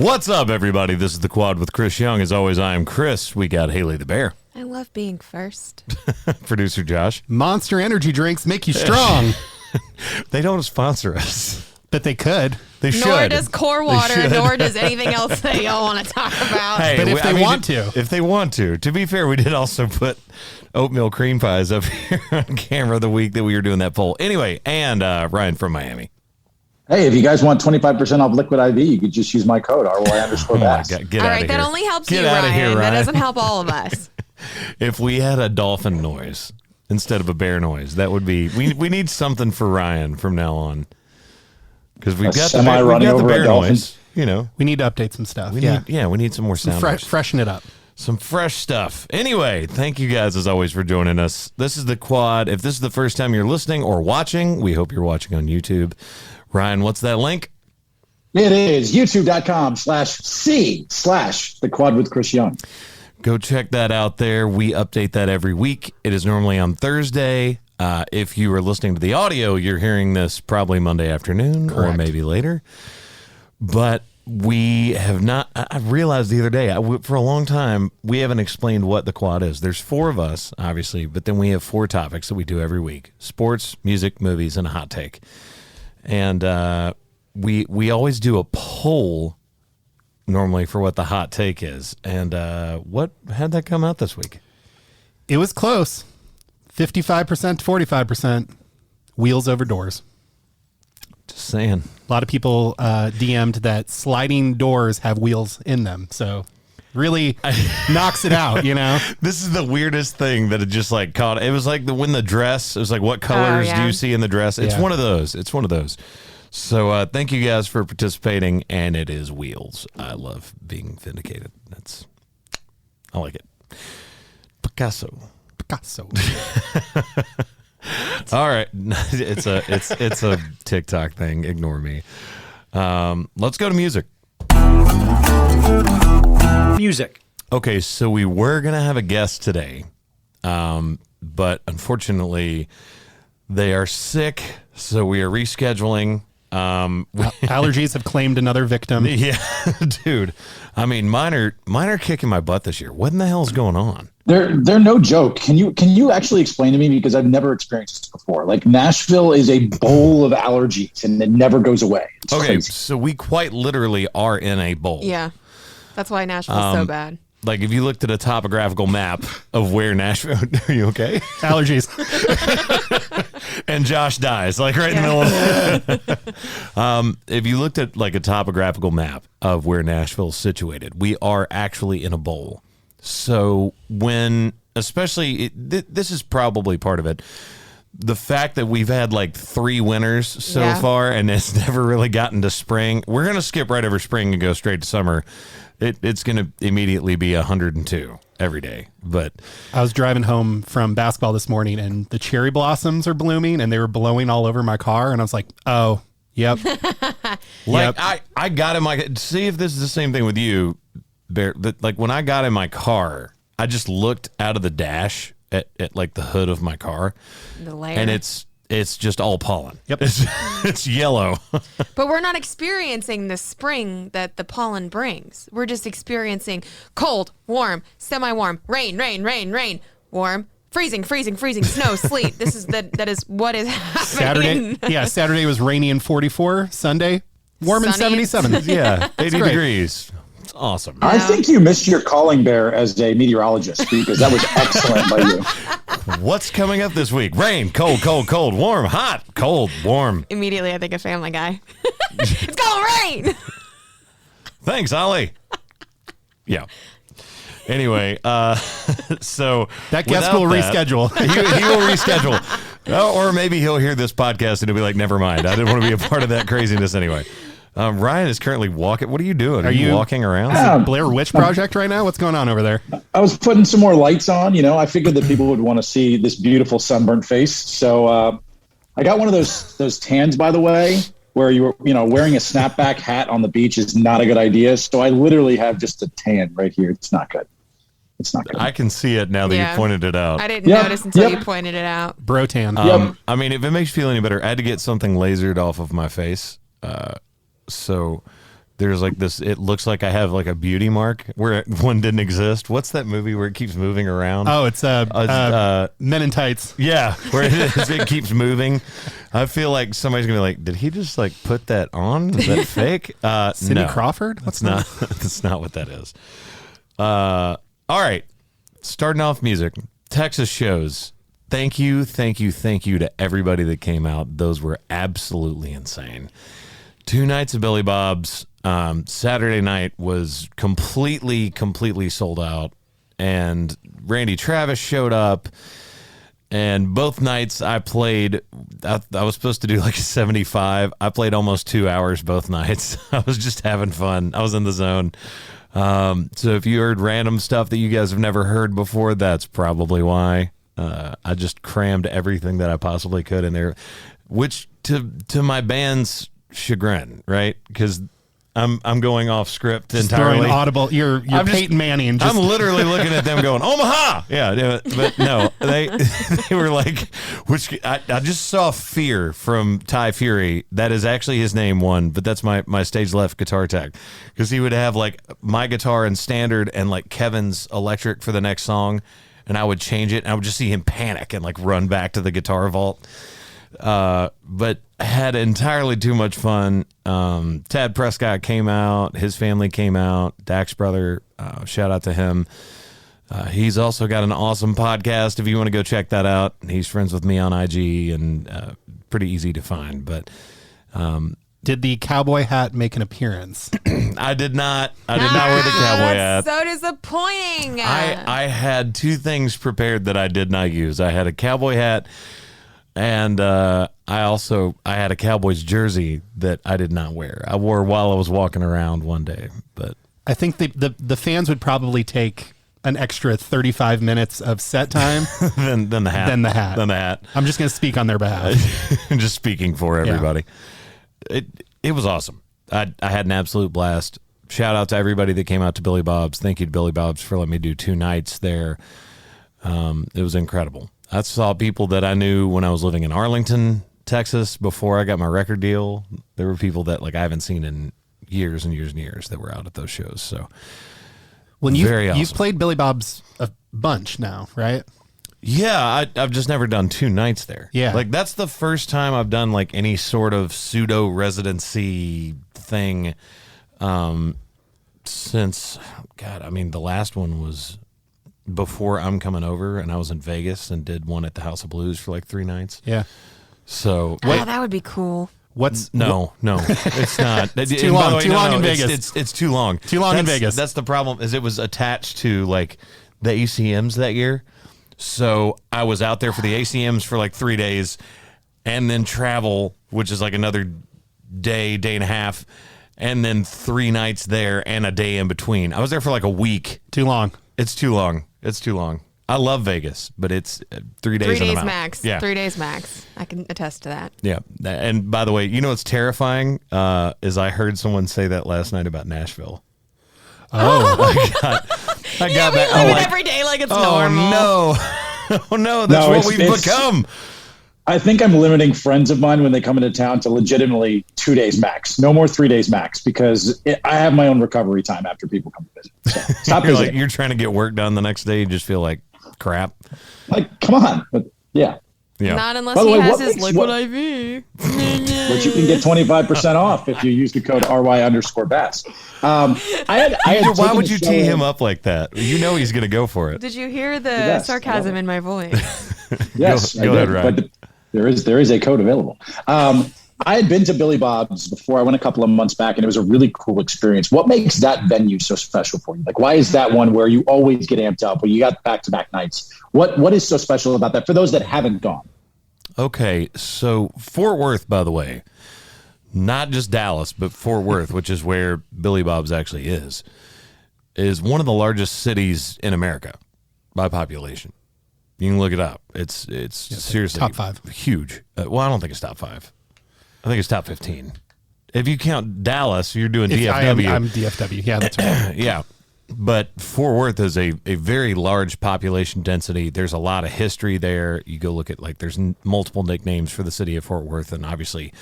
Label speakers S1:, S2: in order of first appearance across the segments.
S1: What's up, everybody? This is The Quad with Chris Young. As always, I am Chris. We got Haley the Bear.
S2: I love being first.
S1: Producer Josh.
S3: Monster energy drinks make you strong.
S1: They don't sponsor us.
S3: But they could.
S1: They should.
S2: Nor does Core Water, nor does anything else that y'all want to talk about.
S1: Hey,
S3: but if they want to.
S1: If they want to. To be fair, we did also put oatmeal cream pies up here on camera the week that we were doing that poll. Anyway, and Ryan from Miami.
S4: Hey, if you guys want 25% off Liquid IV, you could just use my code, RY_Bass.
S1: Get
S2: All
S1: out of
S2: right,
S1: here.
S2: that only helps
S1: Get
S2: you,
S1: out of
S2: Ryan.
S1: here, Ryan.
S2: That doesn't help all of us.
S1: If we had a dolphin noise instead of a bear noise, that would be... We need something for Ryan from now on. Because we've got the bear noise. You know,
S3: We need to update some stuff.
S1: we need some more sound.
S3: Freshen it up.
S1: Some fresh stuff. Anyway, thank you guys as always for joining us. This is The Quad. If this is the first time you're listening or watching, we hope you're watching on YouTube. Ryan, what's that link?
S4: It is youtube.com/C/The Quad with Chris Young.
S1: Go check that out there. We update that every week. It is normally on Thursday. If you are listening to the audio, you're hearing this probably Monday afternoon or maybe later. But we have not, I realized the other day, for a long time, we haven't explained what The Quad is. There's four of us, obviously, but then we have four topics that we do every week: sports, music, movies, and a hot take. And we always do a poll normally for what the hot take is. And how'd that come out this week?
S3: It was close. 55% to 45%. Wheels over doors.
S1: Just saying.
S3: A lot of people DM'd that sliding doors have wheels in them. So really knocks it out, you know?
S1: This is the weirdest thing that it just like caught. It was like when the dress, it was like, what colors do you see in the dress? It's one of those. It's one of those. So thank you guys for participating. And it is wheels. I love being vindicated. I like it. Picasso. All right. It's a TikTok thing. Ignore me. Let's go to music. Okay, so we were going to have a guest today, but unfortunately they are sick, so we are rescheduling.
S3: Allergies have claimed another victim.
S1: Yeah, dude. I mean, mine are kicking my butt this year. What in the hell's going on?
S4: They're no joke. Can you actually explain to me, because I've never experienced this before? Like, Nashville is a bowl of allergies and it never goes away. It's crazy.
S1: So we quite literally are in a bowl.
S2: Yeah. That's why Nashville's so bad.
S1: Like, if you looked at a topographical map of where Nashville, are you okay?
S3: Allergies.
S1: And Josh dies, like right in the middle of if you looked at like a topographical map of where Nashville is situated, we are actually in a bowl. So when, especially, this is probably part of it, the fact that we've had like 3 winters so far and it's never really gotten to spring. We're going to skip right over spring and go straight to summer. It's going to immediately be 102 every day. But
S3: I was driving home from basketball this morning and the cherry blossoms are blooming and they were blowing all over my car. And I was like, oh, yep.
S1: I got in my, see if this is the same thing with you, Bear. Like when I got in my car, I just looked out of the dash at like the hood of my car.
S2: The layer.
S1: And it's just all pollen.
S3: Yep.
S1: It's yellow.
S2: But we're not experiencing the spring that the pollen brings. We're just experiencing cold, warm, semi-warm, rain, warm, freezing, snow, sleet. That is what is happening.
S3: Saturday was rainy and 44. Sunday, warm and
S2: Sunny.
S3: 77.
S1: Yeah, 80
S3: great.
S1: degrees. It's awesome.
S4: I think you missed your calling, Bear, as a meteorologist, because that was excellent by you.
S1: What's coming up this week? Rain, cold, warm, hot, cold, warm.
S2: Immediately I think of Family Guy. It's going to rain.
S1: Thanks, Ollie. Yeah. Anyway, so
S3: That guest will reschedule.
S1: He will reschedule. Or maybe he'll hear this podcast and he'll be like, never mind. I didn't want to be a part of that craziness anyway. Ryan is currently walking. What are you doing? Are you walking around?
S3: Blair Witch Project right now? What's going on over there?
S4: I was putting some more lights on. You know, I figured that people would want to see this beautiful sunburnt face. So I got one of those tans, by the way, where wearing a snapback hat on the beach is not a good idea. So I literally have just a tan right here. It's not good. I
S1: can see it now that you pointed it out.
S2: I didn't notice until you pointed it out.
S3: Bro tan.
S1: I mean, if it makes you feel any better, I had to get something lasered off of my face. So there's like this, it looks like I have like a beauty mark where one didn't exist. What's that movie where it keeps moving around?
S3: Oh, it's Men in Tights.
S1: Yeah, where it keeps moving. I feel like somebody's gonna be like, did he just like put that on? Is that fake?
S3: Cindy
S1: No,
S3: Crawford?
S1: That's not. That's not what that is. All right, starting off music, Texas shows. Thank you to everybody that came out. Those were absolutely insane. 2 nights of Billy Bob's. Saturday night was completely sold out, and Randy Travis showed up. And both nights I played, I was supposed to do like a 75. I played almost 2 hours both nights. I was just having fun. I was in the zone. So if you heard random stuff that you guys have never heard before, that's probably why. I just crammed everything that I possibly could in there, which to my band's chagrin, right? Because I'm going off script
S3: Just
S1: entirely.
S3: throwing audible. You're Peyton Manning.
S1: I'm literally looking at them going, Omaha! Yeah, but no, they were like, which I just saw fear from Ty Fury. That is actually his name, one, but that's my stage left guitar tech. Because he would have like my guitar in standard and like Kevin's electric for the next song, and I would change it, and I would just see him panic and like run back to the guitar vault. But had entirely too much fun. Tad Prescott came out, his family came out, Dak's brother, shout out to him. He's also got an awesome podcast if you want to go check that out. He's friends with me on IG and pretty easy to find. But
S3: did the cowboy hat make an appearance?
S1: I did not wear the cowboy hat.
S2: So disappointing.
S1: I had 2 things prepared that I did not use. I had a cowboy hat, and I had a Cowboys jersey that I did not wear. I wore while I was walking around one day. But
S3: I think the fans would probably take an extra 35 minutes of set time
S1: than the hat.
S3: Than the hat. I'm just going to speak on their behalf.
S1: Just speaking for everybody. Yeah. It was awesome. I had an absolute blast. Shout out to everybody that came out to Billy Bob's. Thank you to Billy Bob's for letting me do 2 nights there. It was incredible. I saw people that I knew when I was living in Arlington, Texas, before I got my record deal. There were people that like I haven't seen in years and years and years that were out at those shows. So, very awesome.
S3: You've played Billy Bob's a bunch now, right?
S1: Yeah, I've just never done 2 nights there.
S3: Yeah,
S1: like that's the first time I've done like any sort of pseudo residency thing since God. I mean, the last one was before I'm coming over, and I was in Vegas and did one at the House of Blues for like 3 nights.
S3: Yeah.
S2: So that would be cool.
S1: No, it's not.
S3: It's too long. Too long in
S1: Vegas. It's too long.
S3: Too long in Vegas.
S1: That's the problem. Is it was attached to like the ACMs that year, so I was out there for the ACMs for like 3 days, and then travel, which is like another day and a half, and then 3 nights there and a day in between. I was there for like a week.
S3: Too long.
S1: It's too long. It's too long. I love Vegas, but it's 3 days.
S2: 3 days max. Yeah. 3 days max. I can attest to that.
S1: Yeah. And by the way, you know what's terrifying is I heard someone say that last night about Nashville.
S2: Oh,
S1: I got
S2: that. We live it every day like it's normal.
S1: No. Oh no, that's what we've become.
S4: I think I'm limiting friends of mine when they come into town to legitimately 2 days max. No more 3 days max, because I have my own recovery time after people come to visit. So stop
S1: you're
S4: visiting.
S1: Like you're trying to get work done the next day. You just feel like crap.
S4: Like, come on. But yeah.
S2: Not unless he has his liquid IV.
S4: Which you can get 25% off if you use the code RY_bass.
S1: Why would you tee him up like that? You know he's going to go for it.
S2: Did you hear the sarcasm in my voice?
S4: Yes,
S1: go ahead, Ryan.
S4: But there is a code available. I had been to Billy Bob's before. I went a couple of months back, and it was a really cool experience. What makes that venue so special for you? Like, why is that one where you always get amped up, where you got back-to-back nights? What is so special about that for those that haven't gone?
S1: Okay, so Fort Worth, by the way, not just Dallas, but Fort Worth, which is where Billy Bob's actually is one of the largest cities in America by population. You can look it up. It's seriously
S3: top 5.
S1: Huge. Well, I don't think it's top 5. I think it's top 15. If you count Dallas, you're doing DFW.
S3: I'm DFW. Yeah, that's right.
S1: Yeah. But Fort Worth is a very large population density. There's a lot of history there. You go look at, like, there's multiple nicknames for the city of Fort Worth, and obviously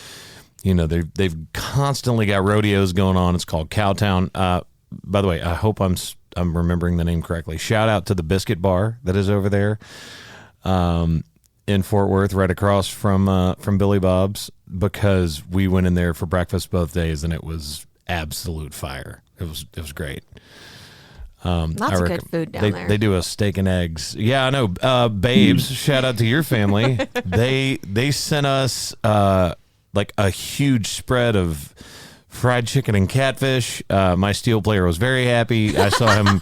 S1: they've constantly got rodeos going on. It's called Cowtown. By the way, I hope I'm remembering the name correctly. Shout out to the Biscuit Bar that is over there in Fort Worth, right across from Billy Bob's, because we went in there for breakfast both days and it was absolute fire. It was great.
S2: Lots of good food down there.
S1: They do a steak and eggs. Yeah, I know. Babes, shout out to your family. They sent us like a huge spread of fried chicken and catfish. My steel player was very happy. I saw him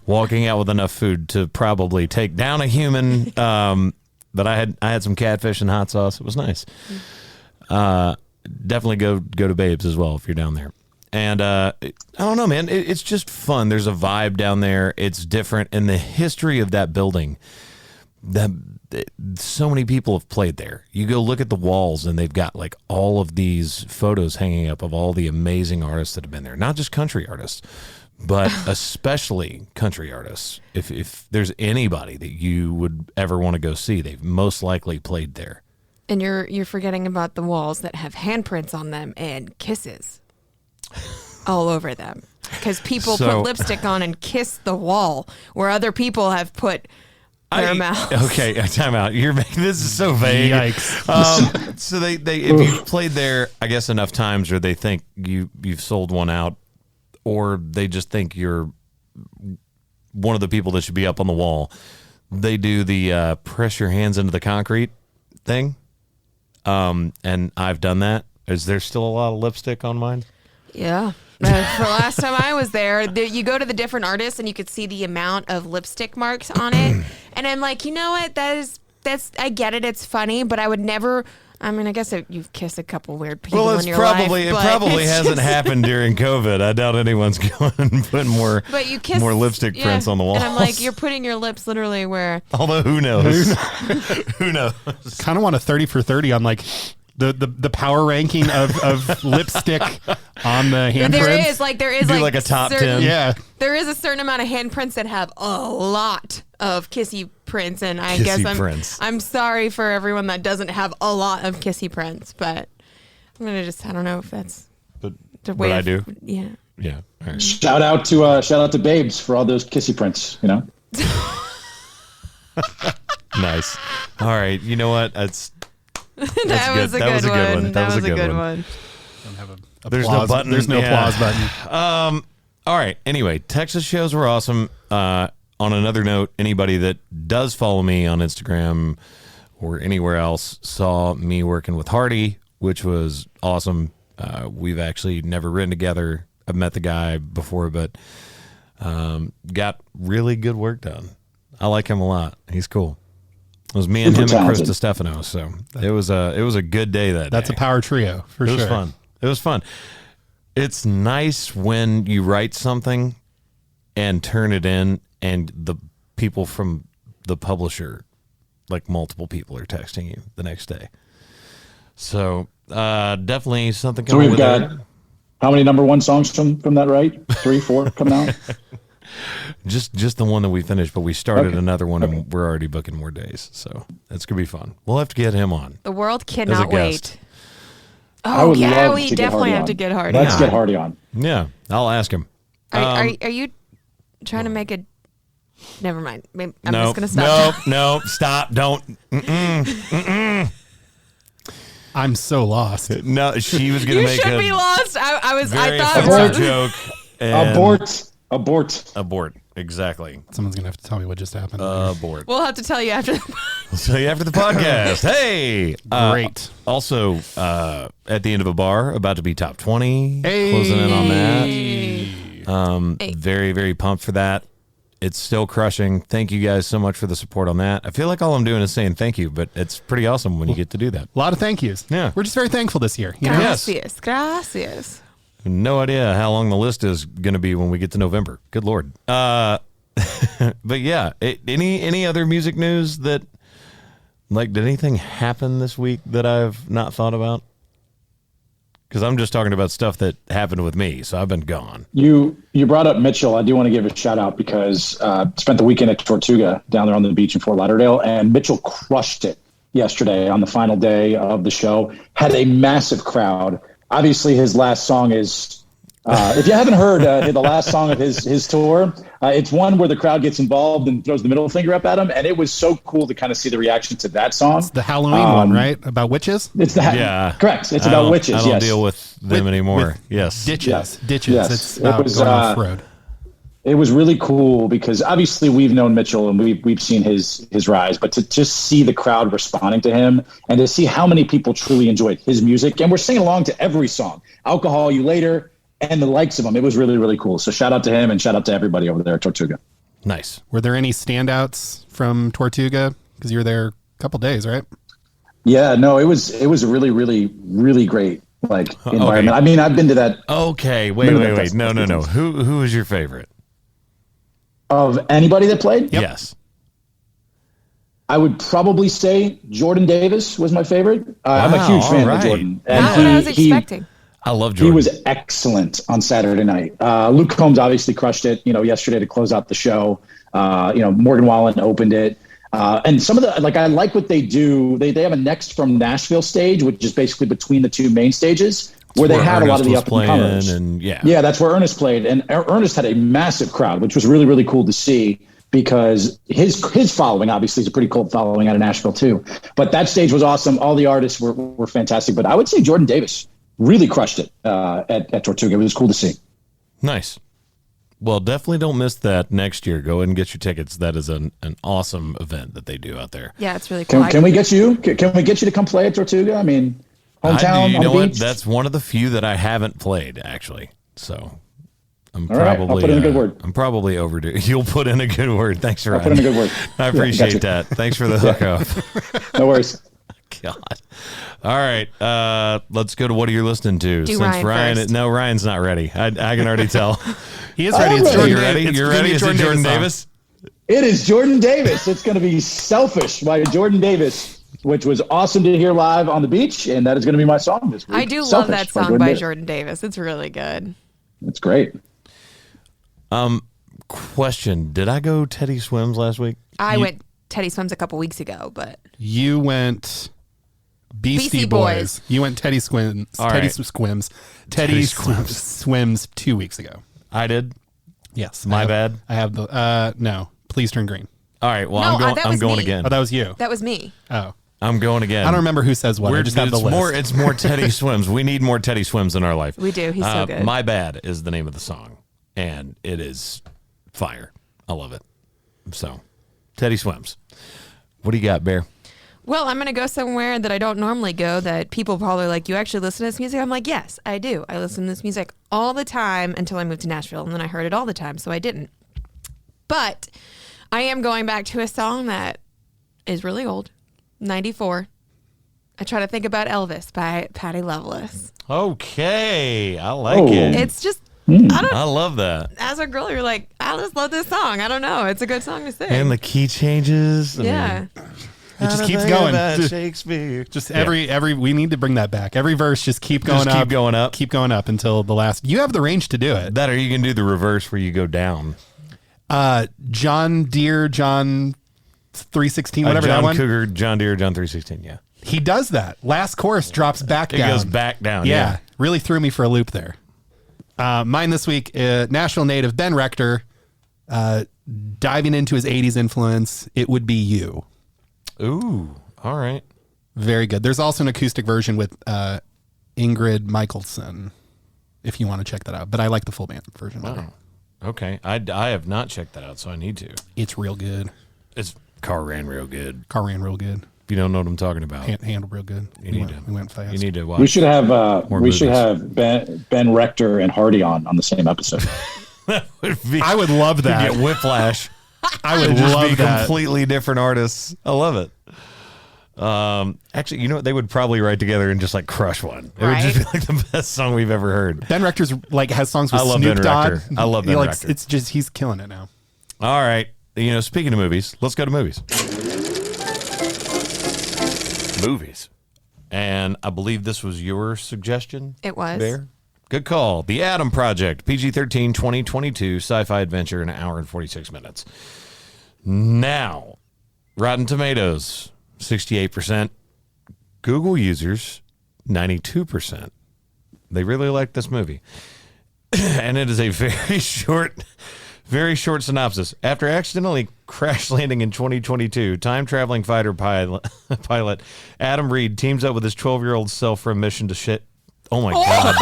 S1: walking out with enough food to probably take down a human. But I had some catfish and hot sauce. It was nice. Definitely go to Babes as well if you're down there. And I don't know, man. It's just fun. There's a vibe down there. It's different. And the history of that building, so many people have played there. You go look at the walls, and they've got like all of these photos hanging up of all the amazing artists that have been there. Not just country artists, but especially country artists. If there's anybody that you would ever want to go see, they've most likely played there.
S2: And you're forgetting about the walls that have handprints on them and kisses all over them, because people put lipstick on and kiss the wall where other people have put their mouths.
S1: Okay, time out. This is so vague.
S3: Yikes.
S1: So they if you've played there, I guess enough times, or they think you've sold one out, or they just think you're one of the people that should be up on the wall. They do the press your hands into the concrete thing, and I've done that. Is there still a lot of lipstick on mine?
S2: Yeah. For last time I was there, you go to the different artists and you could see the amount of lipstick marks on it. And I'm like, you know what? That's I get it. It's funny, but I would never. I mean, I guess you've kissed a couple weird people in your life.
S1: It probably hasn't happened during COVID. I doubt anyone's going and putting more lipstick prints on the walls.
S2: And I'm like, you're putting your lips literally where.
S1: Although, who knows? Who knows?
S3: Kind of want a 30 for 30 on like the power ranking of lipstick on the handprints.
S2: There is
S1: like a top 10.
S3: Yeah.
S2: There is a certain amount of handprints that have a lot of kissy prints, and I guess I'm sorry for everyone that doesn't have a lot of kissy prints, but I'm gonna I don't know if that's the way.
S1: But I do.
S2: Yeah.
S1: Yeah. All right.
S4: Shout out to Babes for all those kissy prints.
S1: Nice. All right. You know what?
S2: That was a good one. That was a good one.
S3: Don't have
S1: There's no button.
S3: There's no applause button.
S1: All right. Anyway, Texas shows were awesome. On another note, anybody that does follow me on Instagram or anywhere else saw me working with Hardy, which was awesome. We've actually never written together. I've met the guy before, but got really good work done. I like him a lot. He's cool. It was me and him and Chris DiStefano, so it was a good day that day.
S3: That's a power trio for sure.
S1: It was fun. It was fun. It's nice when you write something and turn it in, and the people from the publisher, like multiple people, are texting you the next day. So definitely something.
S4: So we've got how many number one songs from that, right? 3, 4 coming out.
S1: Just the one that we finished, but we started another one, and we're already booking more days, so it's gonna be fun. We'll have to get him on.
S2: The world cannot wait.
S4: Oh yeah,
S2: we definitely have to get Hardy.
S4: Let's get Hardy on.
S1: Yeah, I'll ask him.
S2: Are you trying to make a? Never mind. I'm just gonna stop.
S1: No, stop! Don't.
S3: I'm so lost.
S1: No, she was gonna make.
S2: You should be lost. I thought
S1: it was a joke. Abort. Exactly.
S3: Someone's gonna have to tell me what just happened.
S1: Abort.
S2: We'll have to tell you after.
S1: We'll tell you after the podcast. Hey,
S3: great.
S1: Also, at the end of a bar, about to be top 20. Hey. Closing in on that. Very, very pumped for that. It's still crushing. Thank you guys so much for the support on that. I feel like all I'm doing is saying thank you, but it's pretty awesome when you get to do that.
S3: A lot of thank yous.
S1: Yeah.
S3: We're just very thankful this year.
S2: Gracias. Gracias.
S1: No idea how long the list is going to be when we get to November. Good Lord. But yeah, any other music news that, like, did anything happen this week that I've not thought about? Because I'm just talking about stuff that happened with me, so I've been gone.
S4: You brought up Mitchell. I do want to give a shout out because spent the weekend at Tortuga down there on the beach in Fort Lauderdale, and Mitchell crushed it. yesterday on the final day of the show. Had a massive crowd. Obviously, his last song is, if you haven't heard the last song of his tour, it's one where the crowd gets involved and throws the middle finger up at him. And it was so cool to kind of see the reaction to that song.
S3: It's the Halloween one, right? About witches?
S4: It's correct. It's about witches.
S1: I don't deal with them anymore. Yes.
S3: Ditches.
S4: Yes.
S3: It's about going off road.
S4: It was really cool because obviously we've known Mitchell and we've seen his rise, but to just see the crowd responding to him and to see how many people truly enjoyed his music, and we're singing along to every song, Alcohol, You Later, and the likes of them. It was really, really cool. So shout out to him and shout out to everybody over there at Tortuga.
S1: Nice.
S3: Were there any standouts from Tortuga? Because you were there a couple days, right?
S4: Yeah, no, it was a really, really, really great environment. Okay. I mean, I've been to that.
S1: Okay, wait. No. Who is your favorite?
S4: Of anybody that played?
S1: Yep. Yes.
S4: I would probably say Jordan Davis was my favorite. I'm a huge fan of Jordan.
S2: And not what I was expecting.
S1: I love Jordan.
S4: He was excellent on Saturday night. Luke Combs obviously crushed it, yesterday to close out the show. Morgan Wallen opened it. And some of the, I like what they do. They have a Next from Nashville stage, which is basically between the two main stages. Where they had a lot of the up-and-comers. Yeah, that's where Ernest played. And Ernest had a massive crowd, which was really, really cool to see because his following, obviously, is a pretty cult following out of Nashville, too. But that stage was awesome. All the artists were fantastic. But I would say Jordan Davis really crushed it at Tortuga. It was cool to see.
S1: Nice. Well, definitely don't miss that next year. Go ahead and get your tickets. That is an awesome event that they do out there.
S2: Yeah, it's really cool.
S4: Can we get you? Can we get you to come play at Tortuga? I mean... hometown,
S1: you know what? That's one of the few that I haven't played, actually. So I'm probably
S4: I'll put in a good word.
S1: I'm probably overdue. You'll put in a good word. Thanks, Ryan.
S4: I'll put in a good word.
S1: I appreciate that. Thanks for the hookup.
S4: No worries.
S1: God. All right. Let's go to what are you listening to?
S2: Do Ryan first.
S1: No, Ryan's not ready. I can already tell.
S3: He is ready. It's
S1: Jordan. You ready? You're ready? Is it Jordan Davis?
S4: It is Jordan Davis. It's going to be Selfish by Jordan Davis, which was awesome to hear live on the beach, and that is going to be my song this week.
S2: I do love that song by Jordan Davis. It's really good.
S4: It's great.
S1: Question: did I go Teddy Swims last week?
S2: I went Teddy Swims a couple weeks ago, but
S3: you went Beastie Boys. You went Teddy Swims. Teddy Swims 2 weeks ago.
S1: I did.
S3: Yes,
S1: my bad.
S3: I have the no. Please turn green.
S1: All right. Well, I'm going again.
S3: Oh, that was you.
S2: That was me.
S3: Oh.
S1: I'm going again.
S3: I don't remember who says what. I just have the list.
S1: It's more Teddy Swims. We need more Teddy Swims in our life.
S2: We do. He's so good.
S1: My Bad is the name of the song, and it is fire. I love it. So, Teddy Swims. What do you got, Bear?
S2: Well, I'm going to go somewhere that I don't normally go that people probably like, you actually listen to this music? I'm like, yes, I do. I listen to this music all the time until I moved to Nashville, and then I heard it all the time, so I didn't. But I am going back to a song that is really old. 94. I try to think about Elvis by Patti Loveless.
S1: Okay. I like it.
S2: It's just,
S1: I love that.
S2: As a girl, you're like, I just love this song. I don't know. It's a good song to sing.
S1: And the key changes.
S2: Yeah.
S3: It just keeps going.
S1: Shakespeare.
S3: Just every we need to bring that back. Every verse just keep going up. Keep going up until the last. You have the range to do it.
S1: That, or you can do the reverse where you go down.
S3: John Deere, John 316, whatever that one.
S1: John Cougar, John Deere, John 316, yeah.
S3: He does that. Last chorus drops back down.
S1: It goes back down,
S3: yeah. Really threw me for a loop there. Mine this week, Nashville native Ben Rector, diving into his 80s influence, It Would Be You.
S1: Ooh, all right.
S3: Very good. There's also an acoustic version with Ingrid Michaelson, if you want to check that out. But I like the full band version.
S1: Wow. Okay. I have not checked that out, so I need to.
S3: It's real good.
S1: Car ran real good.
S3: If
S1: you don't know what I'm talking about.
S3: Handled real good. We went fast.
S1: You need to watch.
S4: We should have Ben Rector and Hardy on the same episode.
S3: I would love that.
S1: Get whiplash.
S3: I would love that.
S1: Completely different artists. I love it. Actually, you know what? They would probably write together and just like crush one. It would just be like the best song we've ever heard.
S3: Ben Rector's has songs with Snoop Dogg.
S1: I love Ben Rector.
S3: It's just, he's killing it now.
S1: All right. Speaking of movies, let's go to movies. And I believe this was your suggestion.
S2: It was.
S1: Bear? Good call. The Adam Project, PG-13, 2022, sci-fi adventure, an hour and 46 minutes. Now, Rotten Tomatoes, 68%. Google users, 92%. They really like this movie. And it is a very short synopsis. After accidentally crash landing in 2022, time-traveling fighter pilot Adam Reed teams up with his 12-year-old self for a mission to shit. Oh, my God.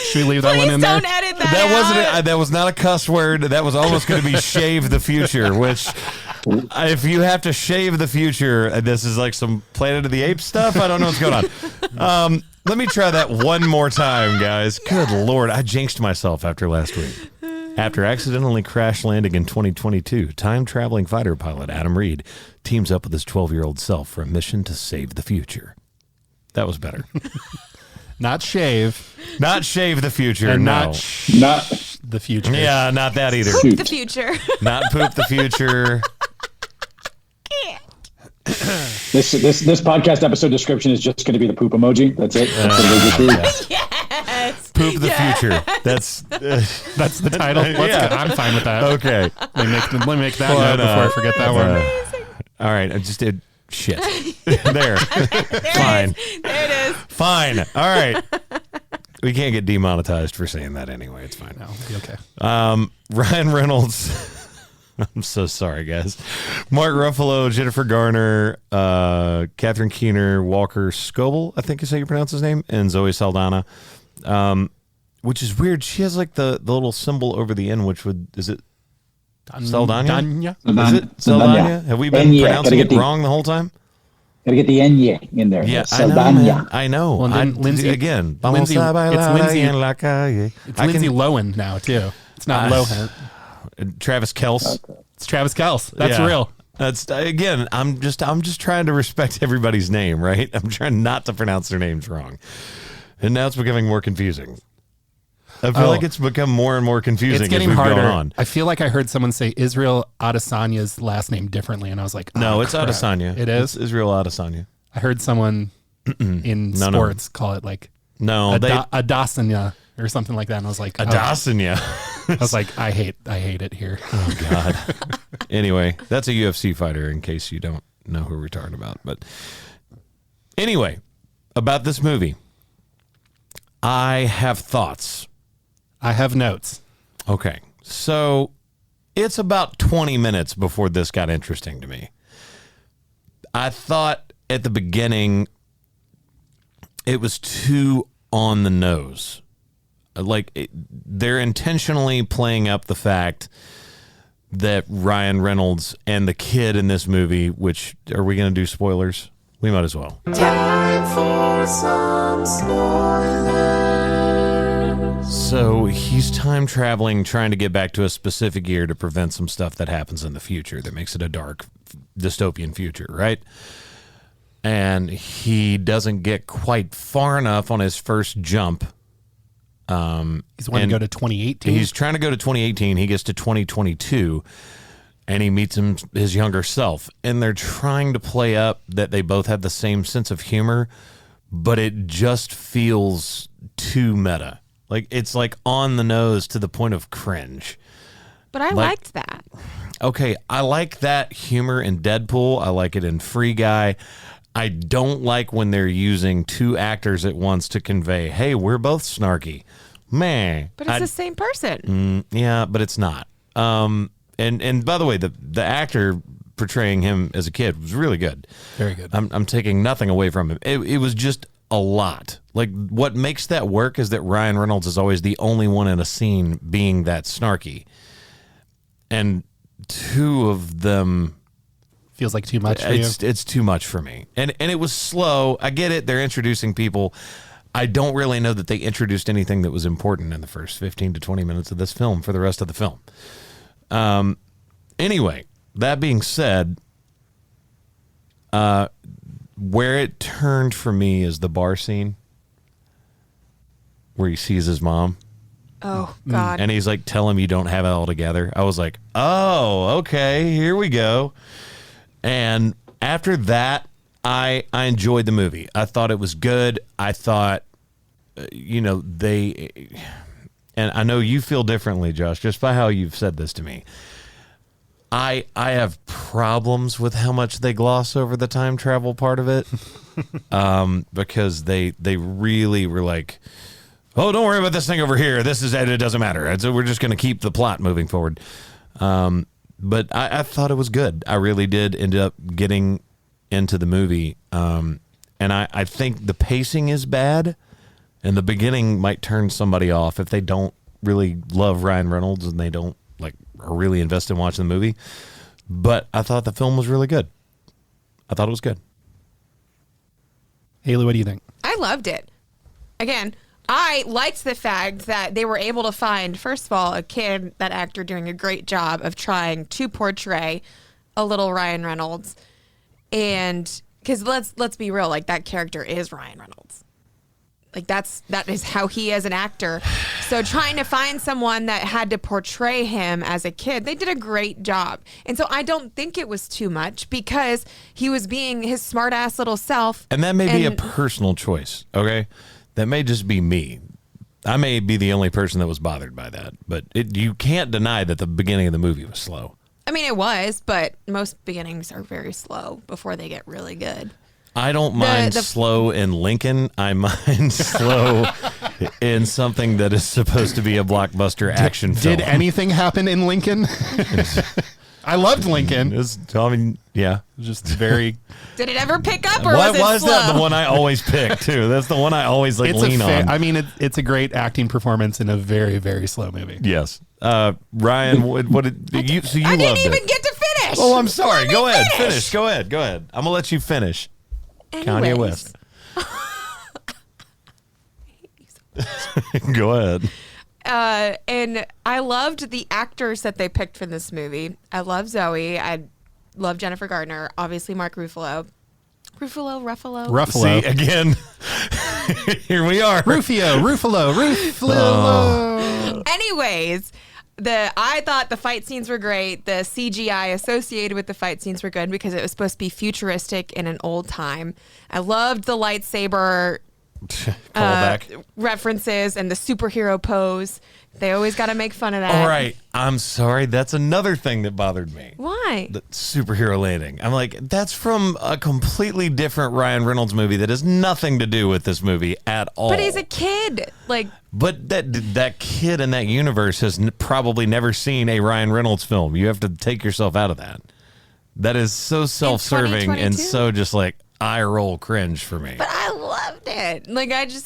S3: Should we leave that one in there?
S2: Don't edit that
S1: That was not a cuss word. That was almost going to be shave the future, which if you have to shave the future, this is like some Planet of the Apes stuff. I don't know what's going on. Let me try that one more time, guys. Good Lord. I jinxed myself after last week. After accidentally crash landing in 2022, time-traveling fighter pilot Adam Reed teams up with his 12-year-old self for a mission to save the future. That was better.
S3: Not shave.
S1: Not shave the future,
S3: And
S1: no.
S3: not the future.
S1: Yeah, not that either.
S2: Poop the future.
S1: Not poop the future.
S4: This podcast episode description is just going to be the poop emoji. That's it.
S2: Yes.
S1: Poop the future. That's
S3: the title.
S1: Yeah.
S3: I'm fine with that.
S1: okay.
S3: Let me make that
S1: Why
S3: note before I
S1: not?
S3: forget that one.
S1: All right, I just did shit. There. Fine.
S2: There it is.
S1: Fine. All right. We can't get demonetized for saying that anyway. It's fine.
S3: No, it'll be okay.
S1: Ryan Reynolds. I'm so sorry, guys. Mark Ruffalo, Jennifer Garner, Catherine Keener, Walker Scoble, I think is how you pronounce his name, and Zoe Saldana. Which is weird. She has like the little symbol over the end, which is it Saldana?
S3: Danya?
S1: Is it Saldana? Have we been pronouncing it wrong the whole time?
S4: Gotta get the Enya in there.
S1: Yeah,
S4: Saldana.
S1: I know.
S3: Well, then Lindsay
S1: again.
S3: Lindsay- it's Lindsay-
S1: It's
S3: It's Lindsay Lohan now too. It's not Lohan.
S1: Travis Kelce.
S3: It's Travis Kelce. That's
S1: Yeah.
S3: real.
S1: That's again. I'm just trying to respect everybody's name, right? I'm trying not to pronounce their names wrong, and now it's becoming more confusing. I feel like it's become more and more confusing
S3: It's getting
S1: as we've
S3: harder.
S1: gone on.
S3: I feel like I heard someone say Israel Adesanya's last name differently, and I was like,
S1: No,
S3: oh,
S1: it's
S3: crap.
S1: Adesanya.
S3: It is?
S1: It's Israel Adesanya.
S3: I heard someone in
S1: No.
S3: sports call it like
S1: No,
S3: Adesanya or something like that, and I was like, oh.
S1: Adesanya.
S3: I was like, I hate it here.
S1: Oh God. Anyway, that's a UFC fighter. In case you don't know who we're talking about, but anyway, about this movie, I have thoughts.
S3: I have notes.
S1: Okay, so it's about 20 minutes before this got interesting to me. I thought at the beginning it was too on the nose. They're intentionally playing up the fact that Ryan Reynolds and the kid in this movie, which, are we going to do spoilers? We might as well.
S5: Time for some spoilers.
S1: So he's time traveling, trying to get back to a specific year to prevent some stuff that happens in the future that makes it a dark dystopian future, right? And he doesn't get quite far enough on his first jump.
S3: He's wanting to go to 2018.
S1: He's trying to go to 2018. He gets to 2022, and he meets his younger self. And they're trying to play up that they both have the same sense of humor, but it just feels too meta. Like, it's like on the nose to the point of cringe.
S2: But I liked that.
S1: Okay, I like that humor in Deadpool. I like it in Free Guy. I don't like when they're using two actors at once to convey, hey, we're both snarky. Man.
S2: But it's the same person.
S1: Yeah, but it's not. And by the way, the actor portraying him as a kid was really good.
S3: Very good.
S1: I'm taking nothing away from him. It was just a lot. Like, what makes that work is that Ryan Reynolds is always the only one in a scene being that snarky. And two of them...
S3: Feels like too much for you.
S1: It's too much for me. And it was slow. I get it. They're introducing people. I don't really know that they introduced anything that was important in the first 15 to 20 minutes of this film for the rest of the film. Anyway, that being said, where it turned for me is the bar scene where he sees his mom.
S2: Oh, God.
S1: And he's like, tell him you don't have it all together. I was like, oh, okay, here we go. And after that, I enjoyed the movie. I thought it was good. I thought, and I know you feel differently, Josh, just by how you've said this to me. I have problems with how much they gloss over the time travel part of it, because they really were like, oh, don't worry about this thing over here. It doesn't matter. And so we're just going to keep the plot moving forward. But I thought it was good. I really did end up getting into the movie. And I think the pacing is bad, and the beginning might turn somebody off if they don't really love Ryan Reynolds and they don't are really invested in watching the movie. But I thought the film was really good. I thought it was good.
S3: Haley, what do you think?
S2: I loved it. Again, I liked the fact that they were able to find, first of all, that actor doing a great job of trying to portray a little Ryan Reynolds. And because let's be real, that character is Ryan Reynolds. That is how he is an actor. So trying to find someone that had to portray him as a kid, they did a great job. And so I don't think it was too much because he was being his smart ass little self.
S1: And that may be a personal choice. Okay. That may just be me. I may be the only person that was bothered by that, but you can't deny that the beginning of the movie was slow.
S2: I mean, it was, but most beginnings are very slow before they get really good.
S1: I don't mind slow in Lincoln. I mind slow in something that is supposed to be a blockbuster action film.
S3: Did anything happen in Lincoln? I loved Lincoln.
S1: Yeah.
S3: Just very...
S2: Did it ever pick up, or was it
S1: Why is
S2: slow?
S1: that the one I always pick, too? That's the one I always lean on.
S3: I mean, it's a great acting performance in a very, very slow movie.
S1: Yes. Ryan, what did you... So you
S2: I
S1: loved
S2: didn't even
S1: it.
S2: get to finish.
S1: Oh, I'm sorry.
S2: Let me
S1: Go ahead.
S2: finish.
S1: Finish. Go ahead. I'm going to let you finish.
S2: Anyways.
S1: Kanye West. Go ahead.
S2: And I loved the actors that they picked for this movie. I love Zoe. I love Jennifer Gardner. Obviously, Mark Ruffalo.
S3: Ruffalo.
S1: See, again, here we are.
S3: Ruffalo.
S2: Anyways, I thought the fight scenes were great. The CGI associated with the fight scenes were good because it was supposed to be futuristic in an old time. I loved the lightsaber
S1: Callback.
S2: references and the superhero pose. They always got to make fun of that.
S1: All right. I'm sorry. That's another thing that bothered me.
S2: Why?
S1: The superhero landing. I'm like, that's from a completely different Ryan Reynolds movie that has nothing to do with this movie at all.
S2: But he's a kid.
S1: But that kid in that universe has probably never seen a Ryan Reynolds film. You have to take yourself out of that. That is so self-serving and
S2: 2022?
S1: so just eye roll cringe for me.
S2: But I loved it.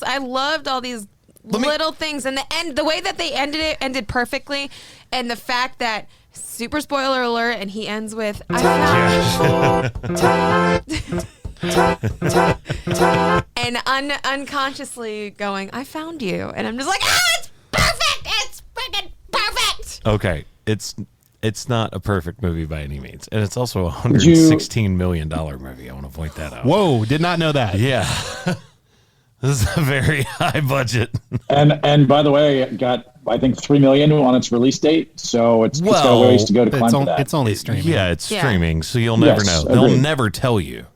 S2: I loved all these little things, and the way that they ended perfectly, and the fact that, super spoiler alert, and he ends with and unconsciously going, I found you, and I'm just like, it's perfect, it's freaking perfect.
S1: Okay, it's not a perfect movie by any means, and it's also a $116 million movie. I want to point that out.
S3: Whoa, did not know that.
S1: Yeah. This is a very high budget.
S4: And by the way, it got, I think, $3 million on its release date, so it's got a ways to go to climb to that.
S3: It's only streaming.
S1: Yeah, it's streaming, so you'll never know.
S4: Agreed.
S1: They'll never tell you.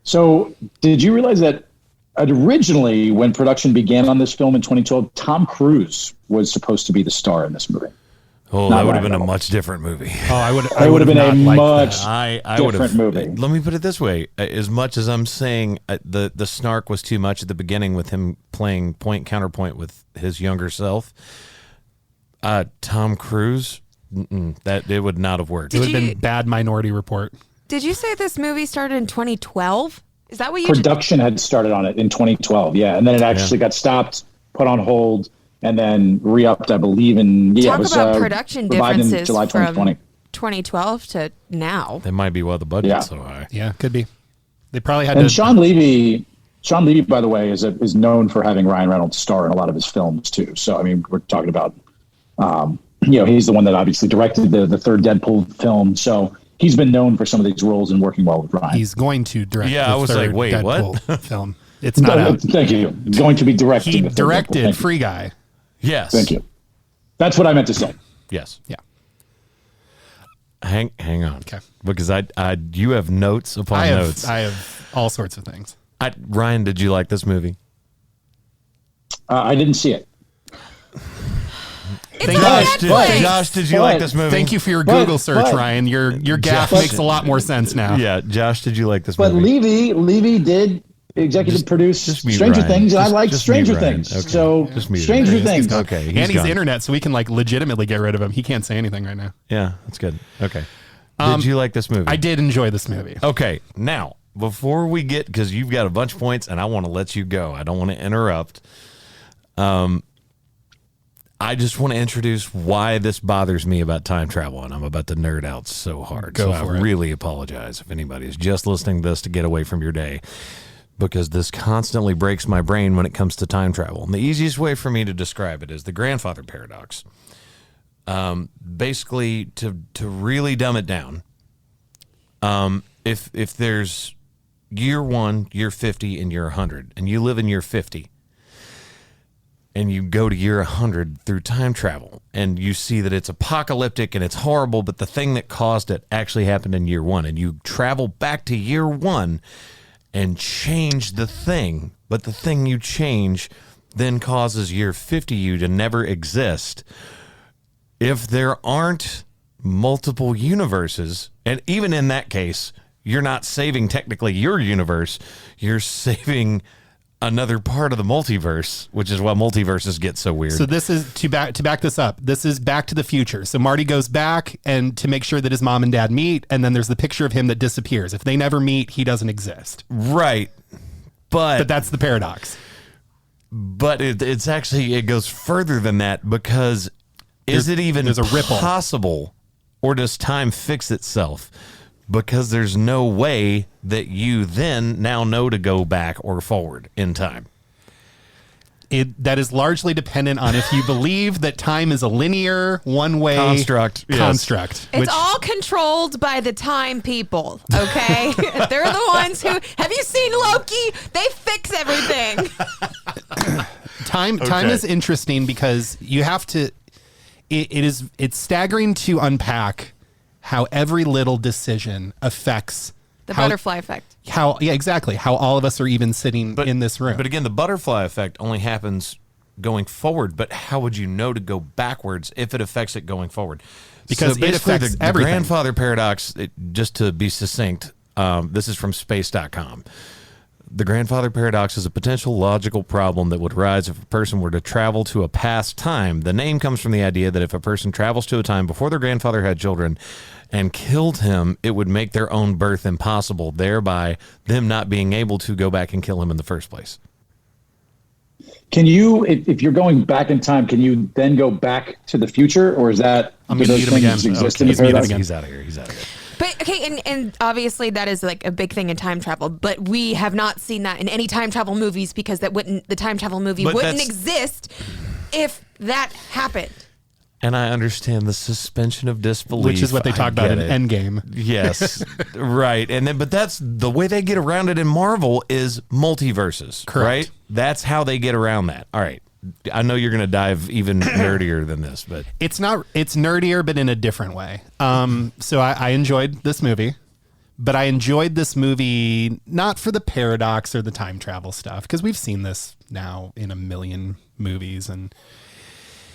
S4: So did you realize that originally, when production began on this film in 2012, Tom Cruise was supposed to be the star in this movie?
S1: Oh,
S4: Not
S1: that would have
S4: Ryan
S1: been a
S4: Reynolds.
S1: much different movie.
S3: Oh, I
S4: It would have been a much
S1: I
S4: different movie.
S1: Let me put it this way: as much as I'm saying the snark was too much at the beginning with him playing point counterpoint with his younger self, Tom Cruise, that it would not have worked.
S3: It would have been bad Minority Report.
S2: Did you say this movie started in 2012? Is that what you
S4: Production had started on it in 2012, yeah, and then it actually got stopped, put on hold, and then re-upped, I believe, in
S2: talk
S4: it was
S2: about production
S4: revived in
S2: differences
S4: July 2020.
S2: from 2012 to now?
S1: That might be why the budget's
S4: Yeah.
S1: so high.
S3: Yeah, could be. They probably had
S4: And
S3: to.
S4: Sean Levy, by the way, is known for having Ryan Reynolds star in a lot of his films too. So I mean, we're talking about, he's the one that obviously directed the third Deadpool film. So he's been known for some of these roles and working well with Ryan.
S3: He's going to direct.
S1: Yeah,
S3: the
S1: I was like,
S3: third
S1: wait, what?
S3: Deadpool film. It's not out.
S4: Thank you. Going to be directing.
S3: He
S4: the third Deadpool.
S3: directed
S4: Thank you.
S3: Free Guy.
S1: Yes.
S4: Thank you. That's what I meant to say.
S1: Yes.
S3: Yeah.
S1: Hang on.
S3: Okay.
S1: Because you have notes upon notes.
S3: I have all sorts of things.
S1: Ryan, did you like this movie?
S4: I didn't see it.
S2: It's
S3: Thank
S2: on
S3: you.
S2: Netflix.
S1: Josh, did you like this movie?
S3: Thank you for your
S4: But-
S3: Google search,
S4: but-
S3: Ryan. Your gaffe
S1: Just-
S3: makes a lot more sense now.
S1: Yeah, Josh, did you like this
S4: But
S1: movie?
S4: Levy did executive produce
S1: just mute
S4: Stranger
S1: Ryan.
S4: Things, and I
S1: Just-
S4: like
S1: just
S4: Stranger
S1: mute Ryan.
S4: Things.
S1: Okay.
S4: So
S1: Just mute him.
S4: Stranger
S1: He's
S4: Things.
S1: gone. Okay,
S3: And he's
S1: gone.
S3: internet, so we can like legitimately get rid of him. He can't say anything right now.
S1: Yeah, that's good. Okay. Did you like this movie?
S3: I did enjoy this movie.
S1: Okay, now before we get, because you've got a bunch of points, and I want to let you go. I don't want to interrupt. I just want to introduce why this bothers me about time travel, and I'm about to nerd out so hard.
S3: Go
S1: so
S3: for
S1: I
S3: it.
S1: really apologize if anybody is just listening to this to get away from your day, because this constantly breaks my brain when it comes to time travel. And the easiest way for me to describe it is the grandfather paradox. Basically, to really dumb it down, if there's year 1, year 50, and year 100, and you live in year 50, and you go to year 100 through time travel, and you see that it's apocalyptic and it's horrible, but the thing that caused it actually happened in year 1, and you travel back to year 1 and change the thing, but the thing you change then causes year 50 you to never exist. If there aren't multiple universes, and even in that case, you're not saving technically your universe, you're saving another part of the multiverse, which is why multiverses get so weird.
S3: So this is to back this up. This is Back to the Future. So Marty goes back and to make sure that his mom and dad meet, and then there's the picture of him that disappears. If they never meet, he doesn't exist.
S1: Right.
S3: But that's the paradox.
S1: But it's actually, it goes further than that, because is it even
S3: there's a ripple.
S1: possible, or does time fix itself? Because there's no way that you then now know to go back or forward in time.
S3: That is largely dependent on if you believe that time is a linear, one-way
S1: Construct, yes.
S3: construct.
S2: It's all controlled by the time people, okay? They're the ones who, have you seen Loki? They fix everything.
S3: Time is interesting because you have to, it's staggering to unpack how every little decision affects
S2: The
S3: how,
S2: butterfly effect.
S3: how all of us are even sitting in this room.
S1: But again, the butterfly effect only happens going forward, but how would you know to go backwards if it affects it going forward?
S3: Because
S1: so
S3: it
S1: basically
S3: affects
S1: the
S3: everything.
S1: grandfather paradox, just to be succinct, this is from space.com. The grandfather paradox is a potential logical problem that would arise if a person were to travel to a past time. The name comes from the idea that if a person travels to a time before their grandfather had children and killed him, it would make their own birth impossible, thereby them not being able to go back and kill him in the first place.
S4: Can you, if you're going back in time, can you then go back to the future, or is that
S3: I'm
S4: do
S3: gonna
S4: those
S3: mute him
S4: things
S3: again.
S4: exist
S3: Okay,
S4: in the
S3: he's muted
S4: paradox?
S3: again.
S1: He's out of here. He's out of here.
S2: But okay, and obviously that is like a big thing in time travel, but we have not seen that in any time travel movies because the time travel movie
S1: But
S2: wouldn't
S1: that's-
S2: exist if that happened.
S1: And I understand the suspension of disbelief,
S3: which is what they
S1: I
S3: talk about
S1: get
S3: in
S1: it.
S3: Endgame.
S1: Yes, right. And then, but that's the way they get around it in Marvel is multiverses,
S3: Correct.
S1: right? That's how they get around that. All right. I know you're going to dive even nerdier than this, but
S3: It's nerdier, but in a different way. So I enjoyed this movie, but I enjoyed this movie not for the paradox or the time travel stuff, because we've seen this now in a million movies and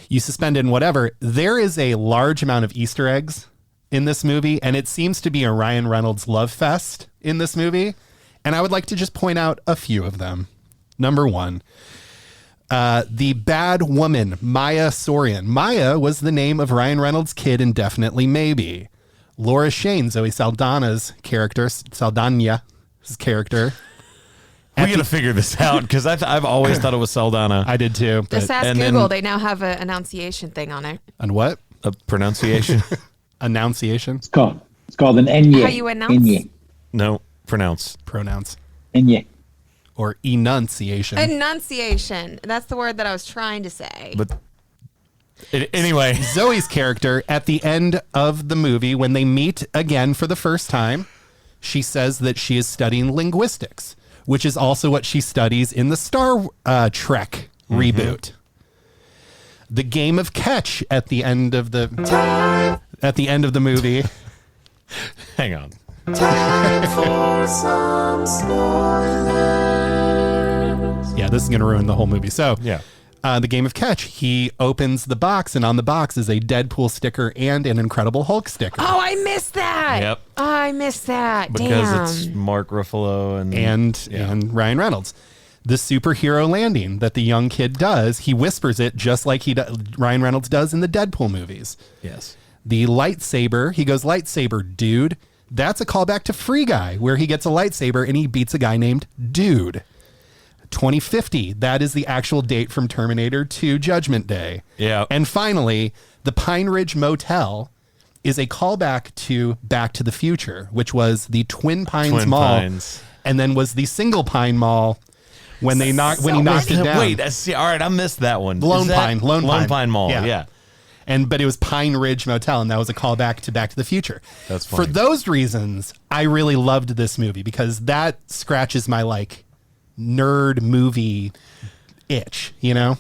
S3: you suspend it in whatever. There is a large amount of Easter eggs in this movie, and it seems to be a Ryan Reynolds love fest in this movie. And I would like to just point out a few of them. Number one, the bad woman, Maya Sorian. Maya was the name of Ryan Reynolds' kid in Definitely Maybe. Laura Shane, Zoe Saldana's character, Saldana's character.
S1: we got to figure this out because I've always thought it was Saldana.
S3: I did too.
S2: Just ask
S1: and
S2: Google.
S1: then-
S2: They now have an enunciation thing on it.
S3: On what?
S1: A pronunciation?
S3: Annunciation?
S4: It's called an enye.
S2: How you announce?
S4: Enye.
S1: No, pronounce.
S3: Pronouns.
S4: Enye.
S3: Or enunciation.
S2: Enunciation. That's the word that I was trying to say.
S1: But anyway,
S3: Zoe's character at the end of the movie, when they meet again for the first time, she says that she is studying linguistics, which is also what she studies in the Star Trek reboot. The game of catch at the end of the movie.
S1: hang on.
S5: For some spoilers.
S3: Yeah, this is going to ruin the whole movie. So,
S1: Yeah.
S3: the game of catch. He opens the box, and on the box is a Deadpool sticker and an Incredible Hulk sticker.
S2: Oh, I missed that.
S1: Yep.
S2: Oh, I missed that.
S1: Because
S2: Damn.
S1: it's Mark Ruffalo
S3: and Ryan Reynolds. The superhero landing that the young kid does, he whispers it just like Ryan Reynolds does in the Deadpool movies.
S1: Yes.
S3: The lightsaber, he goes, lightsaber, dude. That's a callback to Free Guy, where he gets a lightsaber and he beats a guy named Dude. 2050, that is the actual date from Terminator 2 Judgment Day.
S1: Yeah.
S3: And finally, the Pine Ridge Motel is a callback to Back to the Future, which was the Twin Pines Mall. And then was the Single Pine Mall when he knocked it down.
S1: Wait, see, all right, I missed that one.
S3: Lone Pine
S1: Mall. Yeah.
S3: But it was Pine Ridge Motel, and that was a callback to Back to the Future.
S1: That's funny.
S3: For those reasons, I really loved this movie because that scratches my nerd movie itch, you know?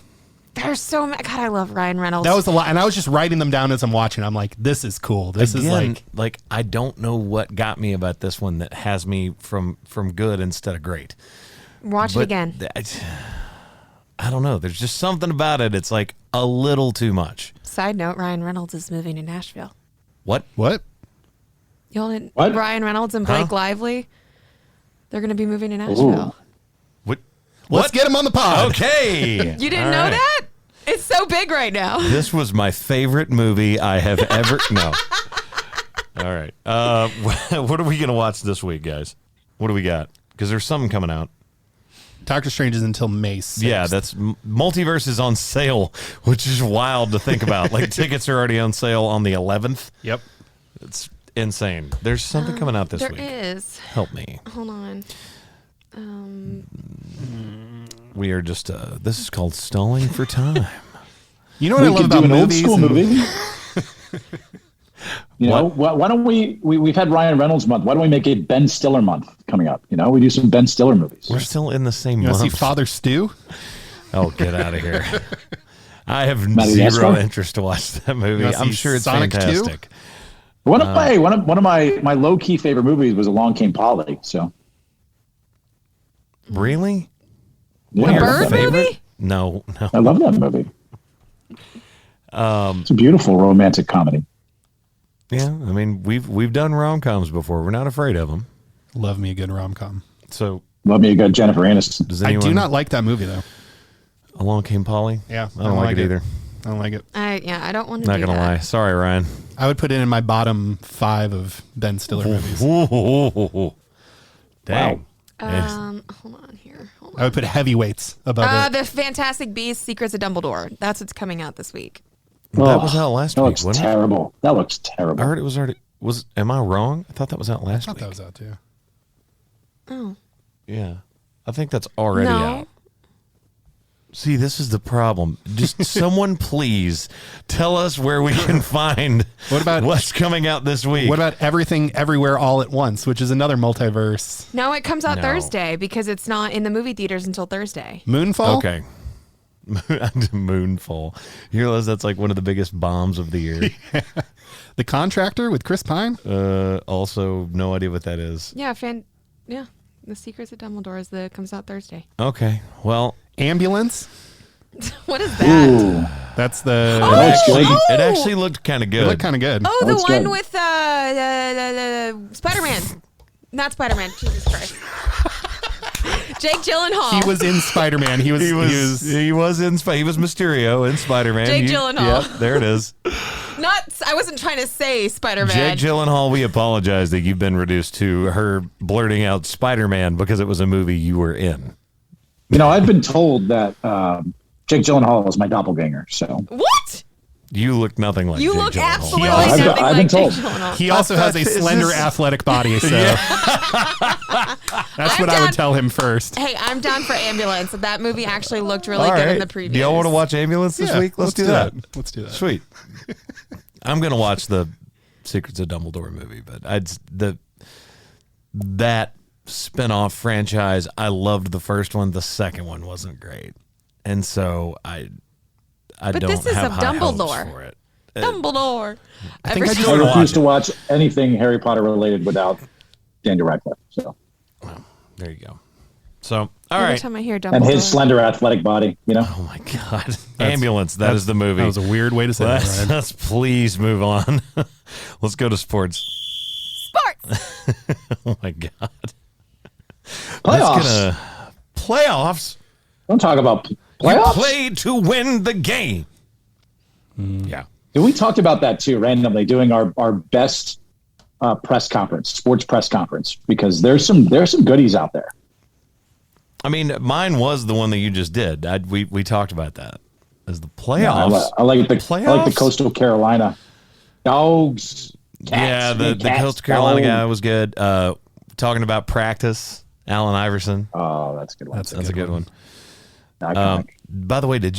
S2: There's so many. God, I love Ryan Reynolds.
S3: That was a lot, and I was just writing them down as I'm watching. I'm like, this is cool. This is
S1: like I don't know what got me about this one that has me from good instead of great.
S2: Watch it again.
S1: I don't know. There's just something about it. It's like a little too much.
S2: Side note, Ryan Reynolds is moving to Nashville.
S1: What?
S2: Y'all didn't,
S4: What?
S2: Ryan Reynolds and Blake Lively, they're going to be moving to Nashville.
S1: What?
S3: Let's get him on the pod.
S1: Okay.
S2: You didn't know that? It's so big right now.
S1: This was my favorite movie I have ever. No. All right. What are we going to watch this week, guys? What do we got? Because there's something coming out.
S3: Doctor Strange is until May 6th.
S1: Yeah, that's Multiverse is on sale, which is wild to think about. Like, tickets are already on sale on the 11th.
S3: Yep.
S1: It's insane. There's something coming out this week.
S2: There is.
S1: Help me.
S2: Hold on.
S1: We are just, this is called stalling for time.
S3: You know what I love about
S4: an old
S3: movies?
S4: school movie. You know, why don't we've had Ryan Reynolds month. Why don't we make it Ben Stiller month coming up? You know, we do some Ben Stiller movies.
S1: We're still in the same
S3: You want
S1: month.
S3: to see Father Stew?
S1: Oh, get out of here. I have
S4: Madagascar?
S1: zero interest to watch that movie.
S3: You wanna
S1: I'm
S3: see
S1: sure it's
S3: Sonic 2?
S1: fantastic.
S4: One of my low key favorite movies was Along Came Polly. So
S1: Really?
S4: yeah,
S2: A
S4: I love
S2: bird
S4: that movie.
S2: movie?
S1: No.
S4: I love that movie. It's a beautiful romantic comedy.
S1: Yeah, I mean, we've done rom-coms before. We're not afraid of them.
S3: Love me a good rom-com.
S1: So,
S4: Love me a good Jennifer Aniston.
S1: does
S3: I
S1: anyone...
S3: do not like that movie, though.
S1: Along Came Polly?
S3: Yeah,
S1: I don't like it either.
S3: I don't like it.
S2: I don't want to
S1: Not
S2: do
S1: going to
S2: that.
S1: lie. Sorry, Ryan.
S3: I would put it in my bottom 5 of Ben Stiller movies.
S1: Dang.
S2: Hold on here.
S3: I would put Heavyweights above it.
S2: The Fantastic Beasts: Secrets of Dumbledore. That's what's coming out this week.
S1: That was out last
S4: That
S1: week,
S4: looks
S1: wasn't it?
S4: terrible. That looks
S1: I
S4: terrible.
S1: heard it was already... Am I wrong? I thought that was out
S3: I
S1: last
S3: thought
S1: week.
S3: that was out, too.
S2: Oh
S1: Yeah. I think that's already
S2: no!
S1: out. See, this is the problem. Just someone please tell us where we can find what's coming out this week.
S3: What about Everything Everywhere All at Once, which is another multiverse?
S2: No, it comes out
S1: No.
S2: Thursday because it's not in the movie theaters until Thursday.
S3: Moonfall?
S1: Okay. Moonfall. You realize that's like one of the biggest bombs of the year.
S3: The Contractor with Chris Pine?
S1: Also, no idea what that is.
S2: Yeah, The Secrets of Dumbledore comes out Thursday.
S1: Okay. Well,
S3: Ambulance?
S2: What is that?
S4: Ooh.
S3: That's the...
S1: it actually looked kind of
S3: It
S1: good.
S3: looked kind of good.
S2: Oh, the
S4: That's
S2: one
S4: good.
S2: with Spider-Man. Not Spider-Man. Jesus Christ. Jake Gyllenhaal.
S3: He was in Spider-Man. He was
S1: Mysterio in Spider-Man.
S2: Jake Gyllenhaal.
S1: Yep, there it is.
S2: I wasn't trying to say Spider-Man.
S1: Jake Gyllenhaal, we apologize that you've been reduced to her blurting out Spider-Man because it was a movie you were in.
S4: You know, I've been told that Jake Gyllenhaal is my doppelganger. So
S2: What?
S1: You look nothing like
S2: You
S1: Jake
S2: look
S1: Gyllenhaal.
S2: absolutely
S4: I've
S2: nothing
S4: been
S2: like
S4: told.
S2: Jake Gyllenhaal.
S3: He also has a slender athletic body, so that's what I would tell him first.
S2: Hey, I'm down for Ambulance. That movie actually looked really
S1: All
S2: good in
S1: right.
S2: the previews.
S1: Do y'all want to watch Ambulance this
S3: Yeah,
S1: week? Let's do that.
S3: Let's do that.
S1: Sweet. I'm gonna watch the Secrets of Dumbledore movie, but that spin-off franchise, I loved the first one. The second one wasn't great, and so I
S2: But
S1: don't
S2: this is
S1: have
S2: a
S1: high hopes
S2: Dumbledore.
S1: for it.
S2: Dumbledore.
S3: I think I just
S4: I
S3: want to
S4: refuse
S3: watch
S4: to watch anything Harry Potter related without Daniel Radcliffe. So
S1: There you go. So, all
S2: Every
S1: right.
S2: time I hear Dumbledore.
S4: And his slender athletic body, you know.
S1: Oh my God. Ambulance. That is the movie.
S3: That was a weird way to say that, Ryan.
S1: Let's please move on. Let's go to sports.
S2: Sports.
S1: Oh my God.
S4: Playoffs.
S1: Playoffs.
S4: Don't talk about
S1: You
S4: playoffs.
S1: play to win the game. Yeah.
S4: And we talked about that too, randomly doing our best press conference, sports press conference, because there's some goodies out there.
S1: I mean, mine was the one that you just did. We talked about that as the playoffs.
S4: I like the
S1: Playoffs?
S4: Coastal Carolina Dogs.
S1: Yeah, the
S4: Cats,
S1: Coastal Carolina
S4: Dogs.
S1: guy was good. Talking about practice, Allen Iverson.
S4: Oh, that's a good one.
S1: That's a good one.
S4: Iconic.
S1: By the way, did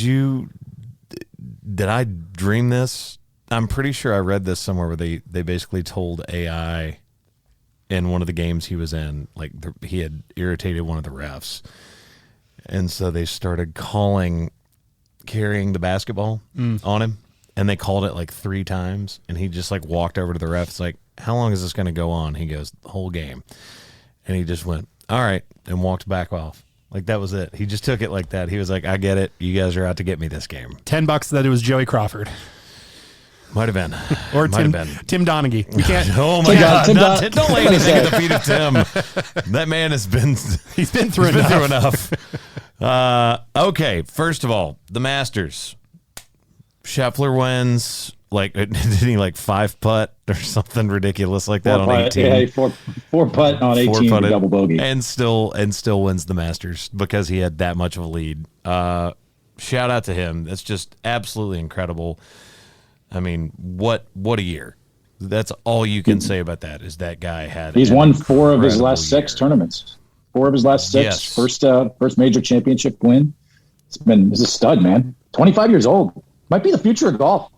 S1: I dream this? I'm pretty sure I read this somewhere where they basically told AI in one of the games he was in, like he had irritated one of the refs. And so they started carrying the basketball on him. And they called it like 3 times. And he just like walked over to the ref. It's like, how long is this going to go on? He goes, the whole game. And he just went, all right. And walked back off. Like that was it. He just took it like that. He was like, I get it. You guys are out to get me this game.
S3: $10 that it was Joey Crawford
S1: Might have been.
S3: or
S1: Might
S3: Tim,
S1: have been.
S3: Tim Donaghy. We can't.
S1: Oh my
S4: Tim
S1: God!
S4: Don-
S1: Don't lay anything at the feet of Tim. That man has been.
S3: He's been through
S1: He's been
S3: enough.
S1: through enough. Okay, first of all, the Masters. Scheffler wins. Like, did he like 5-putt or something ridiculous like that on 18?
S4: Yeah, four putt on 18 with
S1: Four-putted,
S4: double bogey.
S1: and still wins the Masters because he had that much of a lead. Shout out to him. That's just absolutely incredible. I mean, what a year. That's all you can say about that is that guy had.
S4: He's
S1: an
S4: won 4 of his
S1: incredible
S4: last 6
S1: year.
S4: tournaments. 4 of his last 6.
S1: Yes.
S4: First major championship win. He's a stud, man. 25 years old. Might be the future of golf.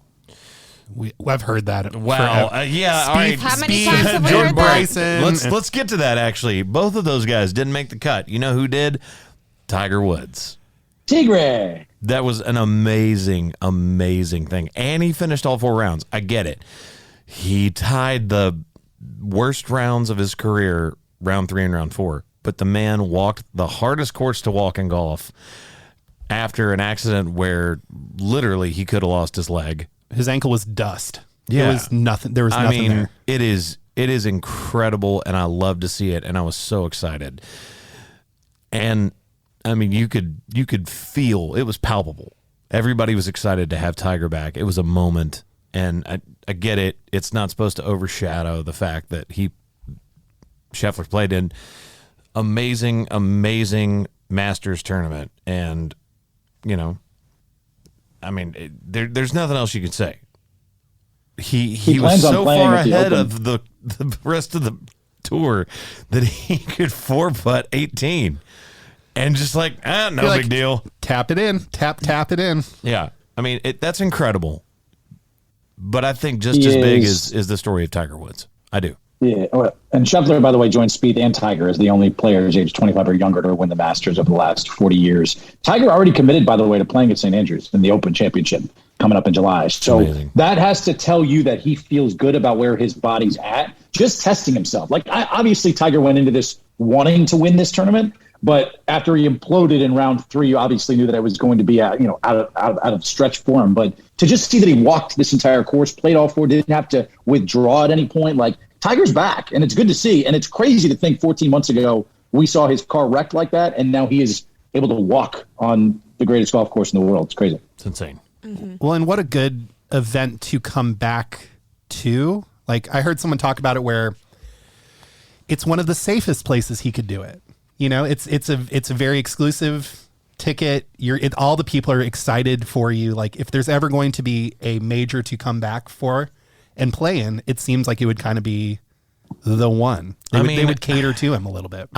S3: I've heard that.
S1: Wow.
S3: forever.
S1: Yeah. All right.
S2: How many times have we
S3: Jordan
S2: heard that?
S3: Bryson.
S1: Let's get to that. Actually, both of those guys didn't make the cut. You know who did? Tiger Woods.
S4: Tigre.
S1: That was an amazing, amazing thing. And he finished all 4 rounds. I get it. He tied the worst rounds of his career, round 3 and round 4. But the man walked the hardest course to walk in golf after an accident where literally he could have lost his leg.
S3: His ankle was dust.
S1: Yeah.
S3: It was nothing. There was nothing there.
S1: It is incredible, and I love to see it, and I was so excited. And I mean, you could feel it was palpable. Everybody was excited to have Tiger back. It was a moment, and I get it. It's not supposed to overshadow the fact that Scheffler played in amazing Masters tournament, and you know, I mean, there's nothing else you can say. He was
S4: plans on
S1: so
S4: playing
S1: far
S4: at the
S1: ahead
S4: Open.
S1: of the rest of the tour that he could 4-putt 18 and just like, no
S3: You're like,
S1: big deal.
S3: Tap it in. Tap it in.
S1: Yeah. I mean, that's incredible. But I think just
S4: He
S1: as big
S4: is-
S1: is the story of Tiger Woods. I do.
S4: Yeah. And Scheffler, by the way, joined Spieth and Tiger as the only players aged 25 or younger to win the Masters over the last 40 years. Tiger already committed, by the way, to playing at St. Andrews in the Open Championship coming up in July. So
S1: Amazing.
S4: that has to tell you that he feels good about where his body's at, just testing himself. Like, obviously, Tiger went into this wanting to win this tournament, but after he imploded in round 3, you obviously knew that it was going to be out of stretch form. But to just see that he walked this entire course, played all 4, didn't have to withdraw at any point, like, Tiger's back, and it's good to see. And it's crazy to think 14 months ago we saw his car wrecked like that, and now he is able to walk on the greatest golf course in the world. It's crazy.
S1: It's insane.
S3: Well, and what a good event to come back to. Like, I heard someone talk about it where it's one of the safest places he could do it. You know, it's a very exclusive ticket. All the people are excited for you. Like, if there's ever going to be a major to come back for and play in, it seems like it would kind of be the one. They would cater to him a little bit.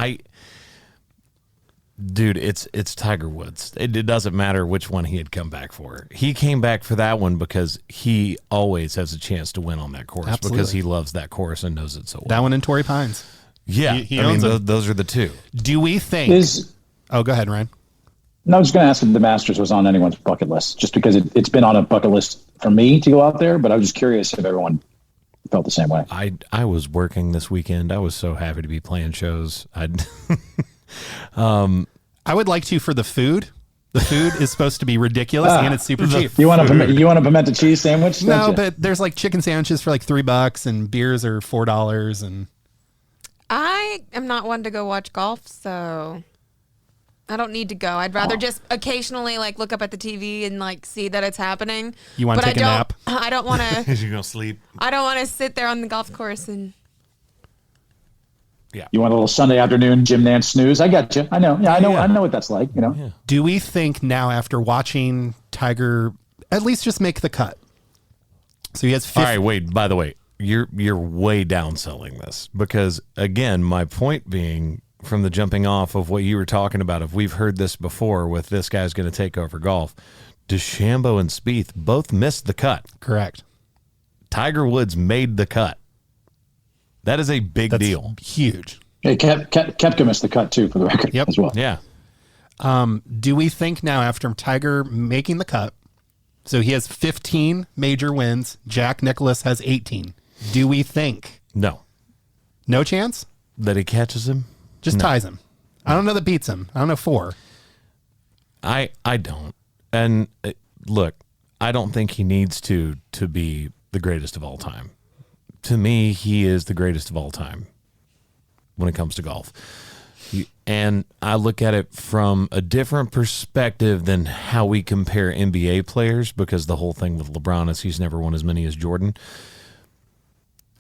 S1: Dude, it's Tiger Woods. It doesn't matter which one he had come back for. He came back for that one because he always has a chance to win on that course.
S3: Absolutely.
S1: Because he loves that course and knows it so well.
S3: That one in Torrey Pines.
S1: Yeah,
S3: He
S1: I mean,
S3: owns it.
S1: those are the two.
S3: Do we think? Oh, go ahead, Ryan.
S4: No, I was just going to ask if the Masters was on anyone's bucket list, just because it's been on a bucket list for me to go out there, but I was just curious if everyone felt the same way.
S1: I was working this weekend. I was so happy to be playing shows.
S3: I would like to for the food. The food is supposed to be ridiculous and it's super cheap.
S4: You want a pimento cheese sandwich?
S3: No,
S4: don't you?
S3: but there's like chicken sandwiches for like $3 and beers are $4 and
S2: I am not one to go watch golf, so I don't need to go. I'd rather just occasionally like look up at the TV and like see that it's happening.
S3: You want to take a nap?
S2: I don't want to.
S1: Because you're going to sleep.
S2: I don't want to sit there on the golf course and.
S1: Yeah.
S4: You want a little Sunday afternoon Jim Nance snooze? I got you. I know. Yeah, I know what that's like. You know.
S1: Yeah.
S3: do we think now after watching Tiger at least just make the cut? So he has 50.
S1: All right, wait, by the way, you're way downselling this because, again, my point being from the jumping off of what you were talking about, if we've heard this before with this guy's going to take over golf, DeChambeau and Spieth both missed the cut.
S3: Correct.
S1: Tiger Woods made the cut. That is a big
S3: That's
S1: deal.
S3: huge.
S4: Hey, Koepka missed the cut too, for the record,
S3: Yep.
S4: as well.
S1: Yeah.
S3: Do we think now after Tiger making the cut, so he has 15 major wins, Jack Nicklaus has 18. Do we think
S1: No.
S3: no chance?
S1: That he catches him?
S3: Just ties him. I don't know that beats him. I don't know 4.
S1: I don't. And look, I don't think he needs to be the greatest of all time. To me, he is the greatest of all time when it comes to golf. And I look at it from a different perspective than how we compare NBA players, because the whole thing with LeBron is he's never won as many as Jordan.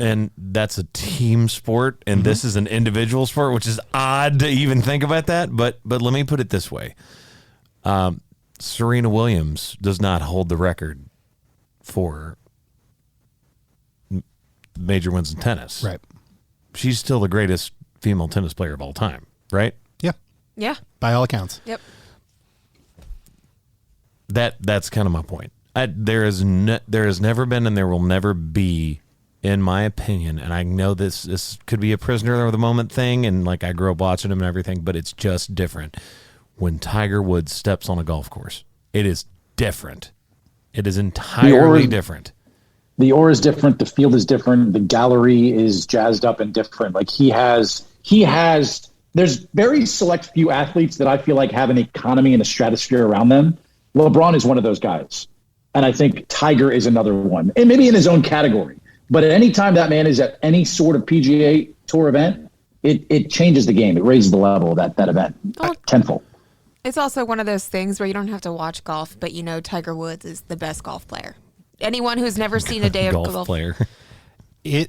S1: And that's a team sport, and this is an individual sport, which is odd to even think about that. But let me put it this way. Serena Williams does not hold the record for major wins in tennis.
S3: Right.
S1: She's still the greatest female tennis player of all time, right?
S3: Yeah.
S2: Yeah.
S3: By all accounts.
S2: Yep.
S1: That's kind of my point. There has never been and there will never be, in my opinion, and I know this could be a prisoner of the moment thing, and like I grew up watching him and everything, but it's just different. When Tiger Woods steps on a golf course, it is different. It is entirely different.
S4: The aura is different. The field is different. The gallery is jazzed up and different. Like he has, there's very select few athletes that I feel like have an economy and a stratosphere around them. LeBron is one of those guys. And I think Tiger is another one, and maybe in his own category. But at any time that man is at any sort of PGA Tour event, it changes the game. It raises the level of that event tenfold.
S2: It's also one of those things where you don't have to watch golf, but you know Tiger Woods is the best golf player. Anyone who's never seen a day of golf
S1: player.
S2: Is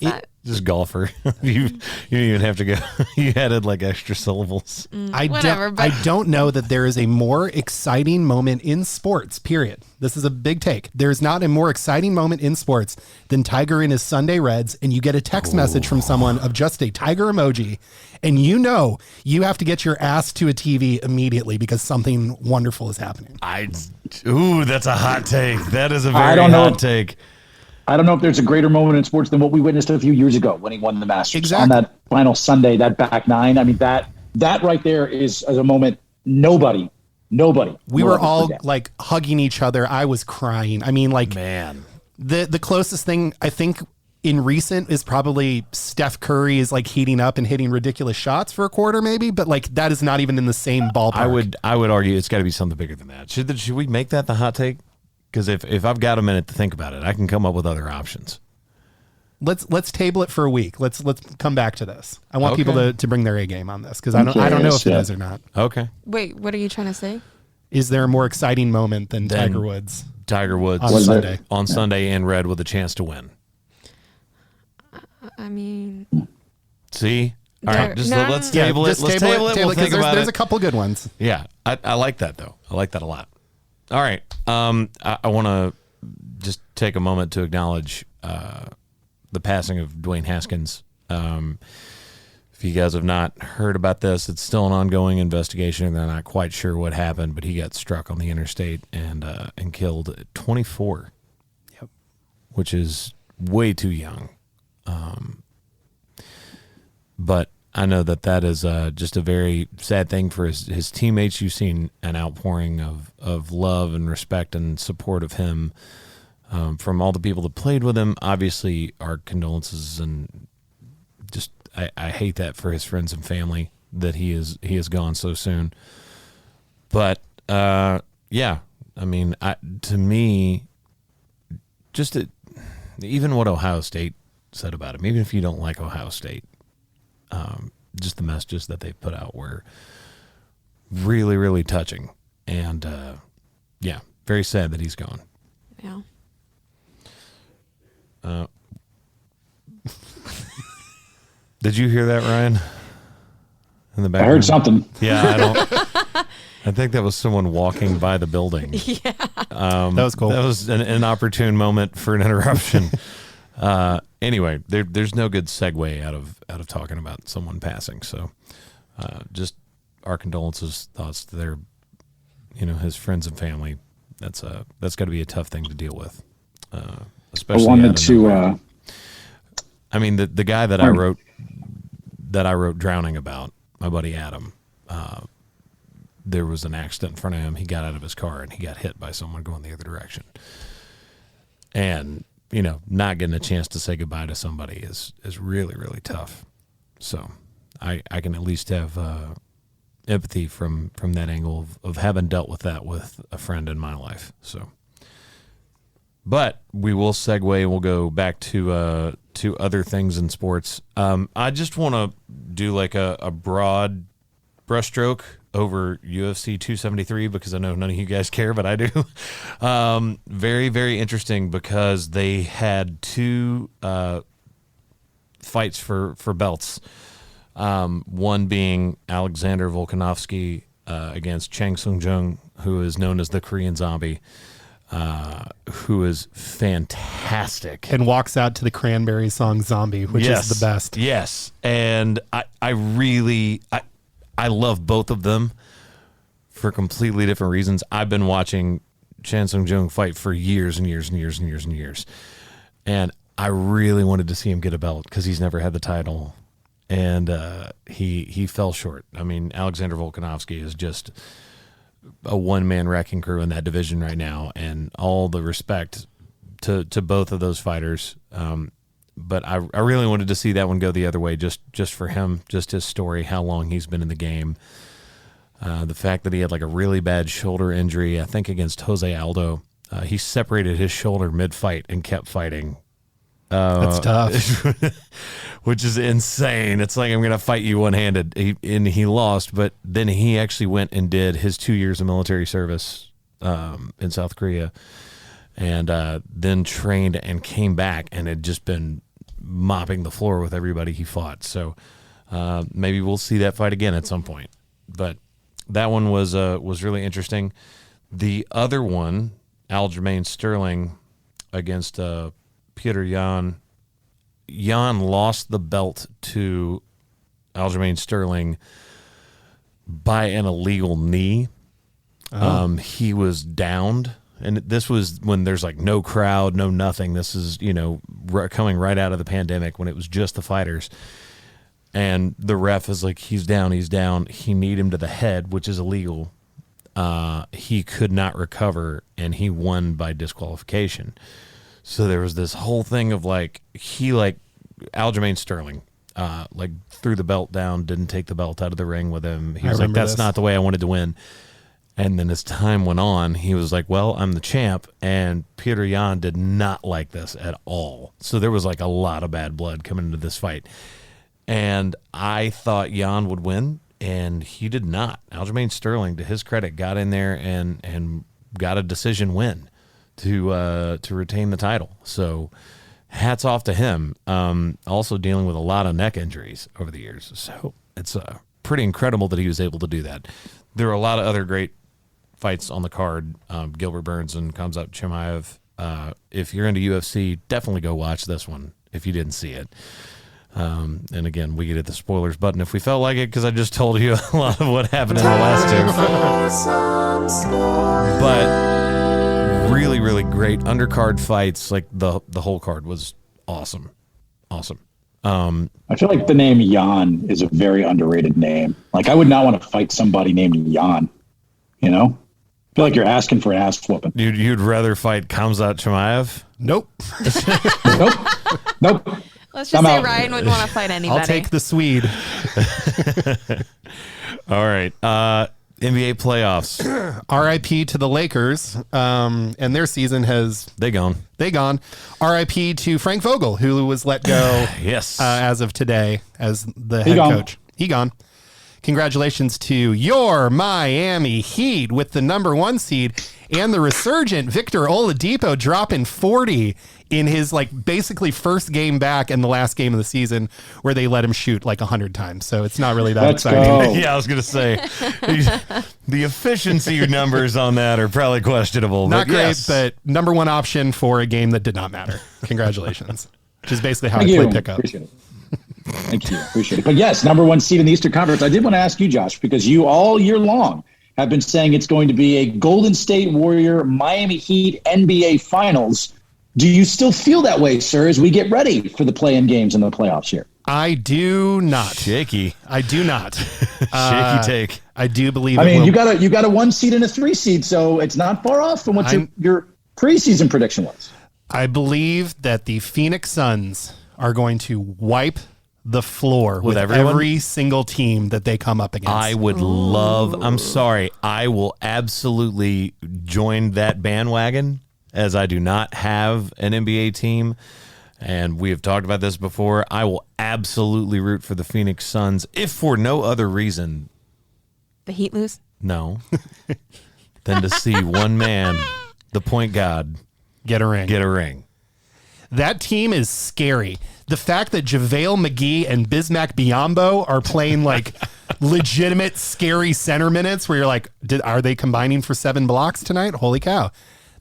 S2: that
S1: Just golfer. you didn't even have to go. You added like extra syllables.
S2: whatever, but-
S3: I don't know that there is a more exciting moment in sports, period. This is a big take. There's not a more exciting moment in sports than Tiger in his Sunday Reds, and you get a text message from someone of just a Tiger emoji, and you know you have to get your ass to a TV immediately because something wonderful is happening.
S1: That's a hot take. That is a
S4: I
S1: very
S4: don't know.
S1: hot take.
S4: I don't know if there's a greater moment in sports than what we witnessed a few years ago when he won the Masters
S3: Exactly.
S4: on that final Sunday, that back nine. I mean, that right there is a moment nobody.
S3: We
S4: will
S3: were
S4: ever
S3: all
S4: forget.
S3: like hugging each other. I was crying. I mean, like
S1: Man.
S3: the closest thing I think in recent is probably Steph Curry is like heating up and hitting ridiculous shots for a quarter, maybe, but like that is not even in the same ballpark.
S1: I would argue it's got to be something bigger than that. Should we make that the hot take? Because if I've got a minute to think about it, I can come up with other options.
S3: Let's table it for a week. Let's come back to this. I want
S1: Okay.
S3: people to bring their A game on this because I don't know if it is or not.
S1: Okay.
S2: Wait, what are you trying to say?
S3: Is there a more exciting moment than Tiger Woods
S1: Tiger Woods
S3: on Sunday?
S1: on Sunday in red with a chance to win.
S2: I mean,
S1: See? All
S2: There-
S1: right, just
S2: no,
S1: let's
S2: no, no.
S1: table it.
S3: just
S1: Let's table it. We'll think
S3: because
S1: about
S3: there's
S1: it.
S3: a couple good ones.
S1: Yeah, I like that though. I like that a lot. All right, I want to just take a moment to acknowledge the passing of Dwayne Haskins. If you guys have not heard about this, it's still an ongoing investigation, and they're not quite sure what happened. But he got struck on the interstate and killed at 24.
S3: Yep.
S1: Which is way too young. But I know that is just a very sad thing for his teammates. You've seen an outpouring of love and respect and support of him from all the people that played with him. Obviously, our condolences, and just I hate that for his friends and family that he is gone so soon. But yeah, I mean, to me, just even what Ohio State said about him, even if you don't like Ohio State, just the messages that they put out were really, really touching. And yeah, very sad that he's gone.
S2: Yeah.
S1: Did you hear that, Ryan? In the back.
S4: I heard something.
S1: Yeah, I think that was someone walking by the building.
S2: Yeah.
S3: That was cool.
S1: That was an inopportune moment for an interruption. Anyway, there's no good segue out of talking about someone passing. So, just our condolences, thoughts to their, his friends and family. That's got to be a tough thing to deal with. Especially.
S4: I wanted to.
S1: I mean, the guy that I wrote Drowning about, my buddy Adam. There was an accident in front of him. He got out of his car and he got hit by someone going the other direction. And not getting a chance to say goodbye to somebody is really, really tough. So I can at least have empathy from that angle of having dealt with that with a friend in my life. So, but we will segue and we'll go back to other things in sports. I just want to do like a broad brushstroke over UFC 273 because I know none of you guys care, but I do. Very, very interesting because they had two fights for belts. One being Alexander Volkanovski against Chang Sung-jung, who is known as the Korean Zombie, who is fantastic.
S3: And walks out to the Cranberry song Zombie, which is the best.
S1: Yes. And I really love both of them for completely different reasons. I've been watching Chan Sung-jung fight for years and years and years and years and years. And I really wanted to see him get a belt because he's never had the title. And he fell short. I mean, Alexander Volkanovski is just a one-man wrecking crew in that division right now. And all the respect to both of those fighters. But I really wanted to see that one go the other way, just for him, just his story, how long he's been in the game. The fact that he had like a really bad shoulder injury, I think against Jose Aldo. He separated his shoulder mid-fight and kept fighting.
S3: That's tough.
S1: Which is insane. It's like, I'm going to fight you one-handed. And he lost, but then he actually went and did his 2 years of military service in South Korea. And then trained and came back and had just been mopping the floor with everybody he fought. So maybe we'll see that fight again at some point. But that one was really interesting. The other one, Aljamain Sterling against Peter Yan. Yan lost the belt to Aljamain Sterling by an illegal knee. Oh. He was downed. And this was when there's like no crowd, no nothing. This is, coming right out of the pandemic when it was just the fighters. And the ref is like, he's down. He kneed him to the head, which is illegal. He could not recover, and he won by disqualification. So there was this whole thing of Aljamain Sterling, threw the belt down, didn't take the belt out of the ring with him. He was like, that's not the way I wanted to win. And then as time went on, he was like, well, I'm the champ. And Peter Yan did not like this at all. So there was like a lot of bad blood coming into this fight. And I thought Yan would win, and he did not. Aljamain Sterling, to his credit, got in there and got a decision win to retain the title. So hats off to him. Also dealing with a lot of neck injuries over the years. So it's pretty incredible that he was able to do that. There were a lot of other great fights on the card. Gilbert Burns and Khamzat Chimaev. If you're into UFC, definitely go watch this one if you didn't see it. And again, we get at the spoilers button if we felt like it, because I just told you a lot of what happened in the last two. But really, really great undercard fights. Like the whole card was awesome.
S4: I feel like the name Jan is a very underrated name. Like, I would not want to fight somebody named Jan. I feel like you're asking for an ass whooping.
S1: You'd rather fight Khamzat Chimaev?
S3: Nope.
S4: Nope.
S2: Let's just say Ryan wouldn't want to fight anybody.
S3: I'll take the Swede.
S1: All right. NBA playoffs.
S3: RIP to the Lakers. And their season has
S1: They gone.
S3: RIP to Frank Vogel, who was let go
S1: Yes.
S3: as of today as the head
S4: gone.
S3: coach. He gone. Congratulations to your Miami Heat with the number 1 seed and the resurgent Victor Oladipo dropping 40 in his basically first game back and the last game of the season, where they let him shoot 100 times. So it's not really that
S4: Let's
S3: exciting.
S4: go.
S1: Yeah, I was going to say the efficiency numbers on that are probably questionable.
S3: Not
S1: but
S3: great,
S1: yes.
S3: but number 1 option for a game that did not matter. Congratulations. Which is basically how
S4: Thank
S3: I
S4: you.
S3: play pickup.
S4: Appreciate it. Thank you. Appreciate it. But yes, number 1 seed in the Eastern Conference. I did want to ask you, Josh, because you all year long have been saying it's going to be a Golden State Warrior Miami Heat NBA Finals. Do you still feel that way, sir, as we get ready for the play-in games and the playoffs here?
S3: I do not.
S1: Shaky.
S3: I do not.
S1: Shaky take.
S3: I do believe.
S4: I mean,
S3: will.
S4: you got a 1 seed and a 3 seed, so it's not far off from what your preseason prediction was.
S3: I believe that the Phoenix Suns are going to wipe the floor with
S1: everyone?
S3: every single team that they come up against.
S1: I would love, I'm sorry, I will absolutely join that bandwagon, as I do not have an NBA team. And we have talked about this before. I will absolutely root for the Phoenix Suns, if for no other reason,
S2: The Heat lose?
S1: no, than to see one man, the point guard,
S3: get a ring.
S1: get a ring.
S3: That team is scary. The fact that JaVale McGee and Bismack Biyombo are playing legitimate scary center minutes where you're like, are they combining for 7 blocks tonight? Holy cow.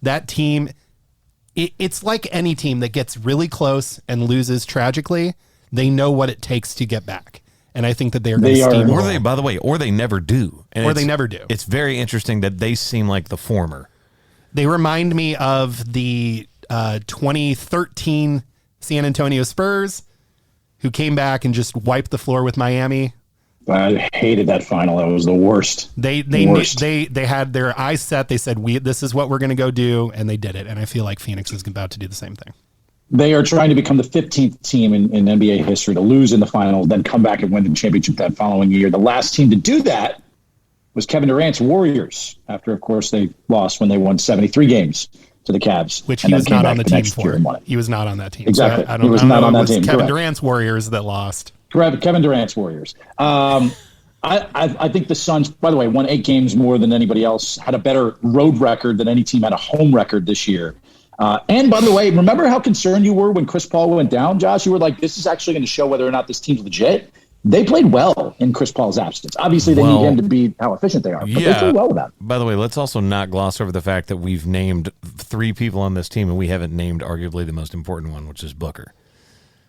S3: That team, it's like any team that gets really close and loses tragically. They know what it takes to get back. And I think that they're going to steamroll.
S1: Or they, by the way, or they never do. And
S3: Or they never do.
S1: It's very interesting that they seem like the former.
S3: They remind me of the 2013 San Antonio Spurs, who came back and just wiped the floor with Miami.
S4: I hated that final. That was the worst.
S3: They had their eyes set. They said, this is what we're going to go do, and they did it. And I feel like Phoenix is about to do the same thing.
S4: They are trying to become the 15th team in NBA history to lose in the finals, then come back and win the championship that following year. The last team to do that was Kevin Durant's Warriors, after, of course, they lost when they won 73 games to the Cavs.
S3: Which
S4: and
S3: he
S4: then
S3: was
S4: came
S3: not
S4: back
S3: on the
S4: the
S3: team
S4: next year
S3: for.
S4: and won it.
S3: He was not on that team.
S4: Exactly.
S3: So I
S4: He was
S3: don't
S4: not
S3: know
S4: on
S3: if it
S4: that
S3: was
S4: team.
S3: Kevin
S4: Correct.
S3: Durant's Warriors that lost.
S4: Correct. Kevin Durant's Warriors. I think the Suns, by the way, won 8 games more than anybody else, had a better road record than any team had a home record this year. And by the way, remember how concerned you were when Chris Paul went down, Josh? You were like, this is actually going to show whether or not this team's legit. They played well in Chris Paul's absence. Obviously, they need him to be how efficient they are, but they played well with that.
S1: By the way, let's also not gloss over the fact that we've named 3 people on this team, and we haven't named arguably the most important one, which is Booker.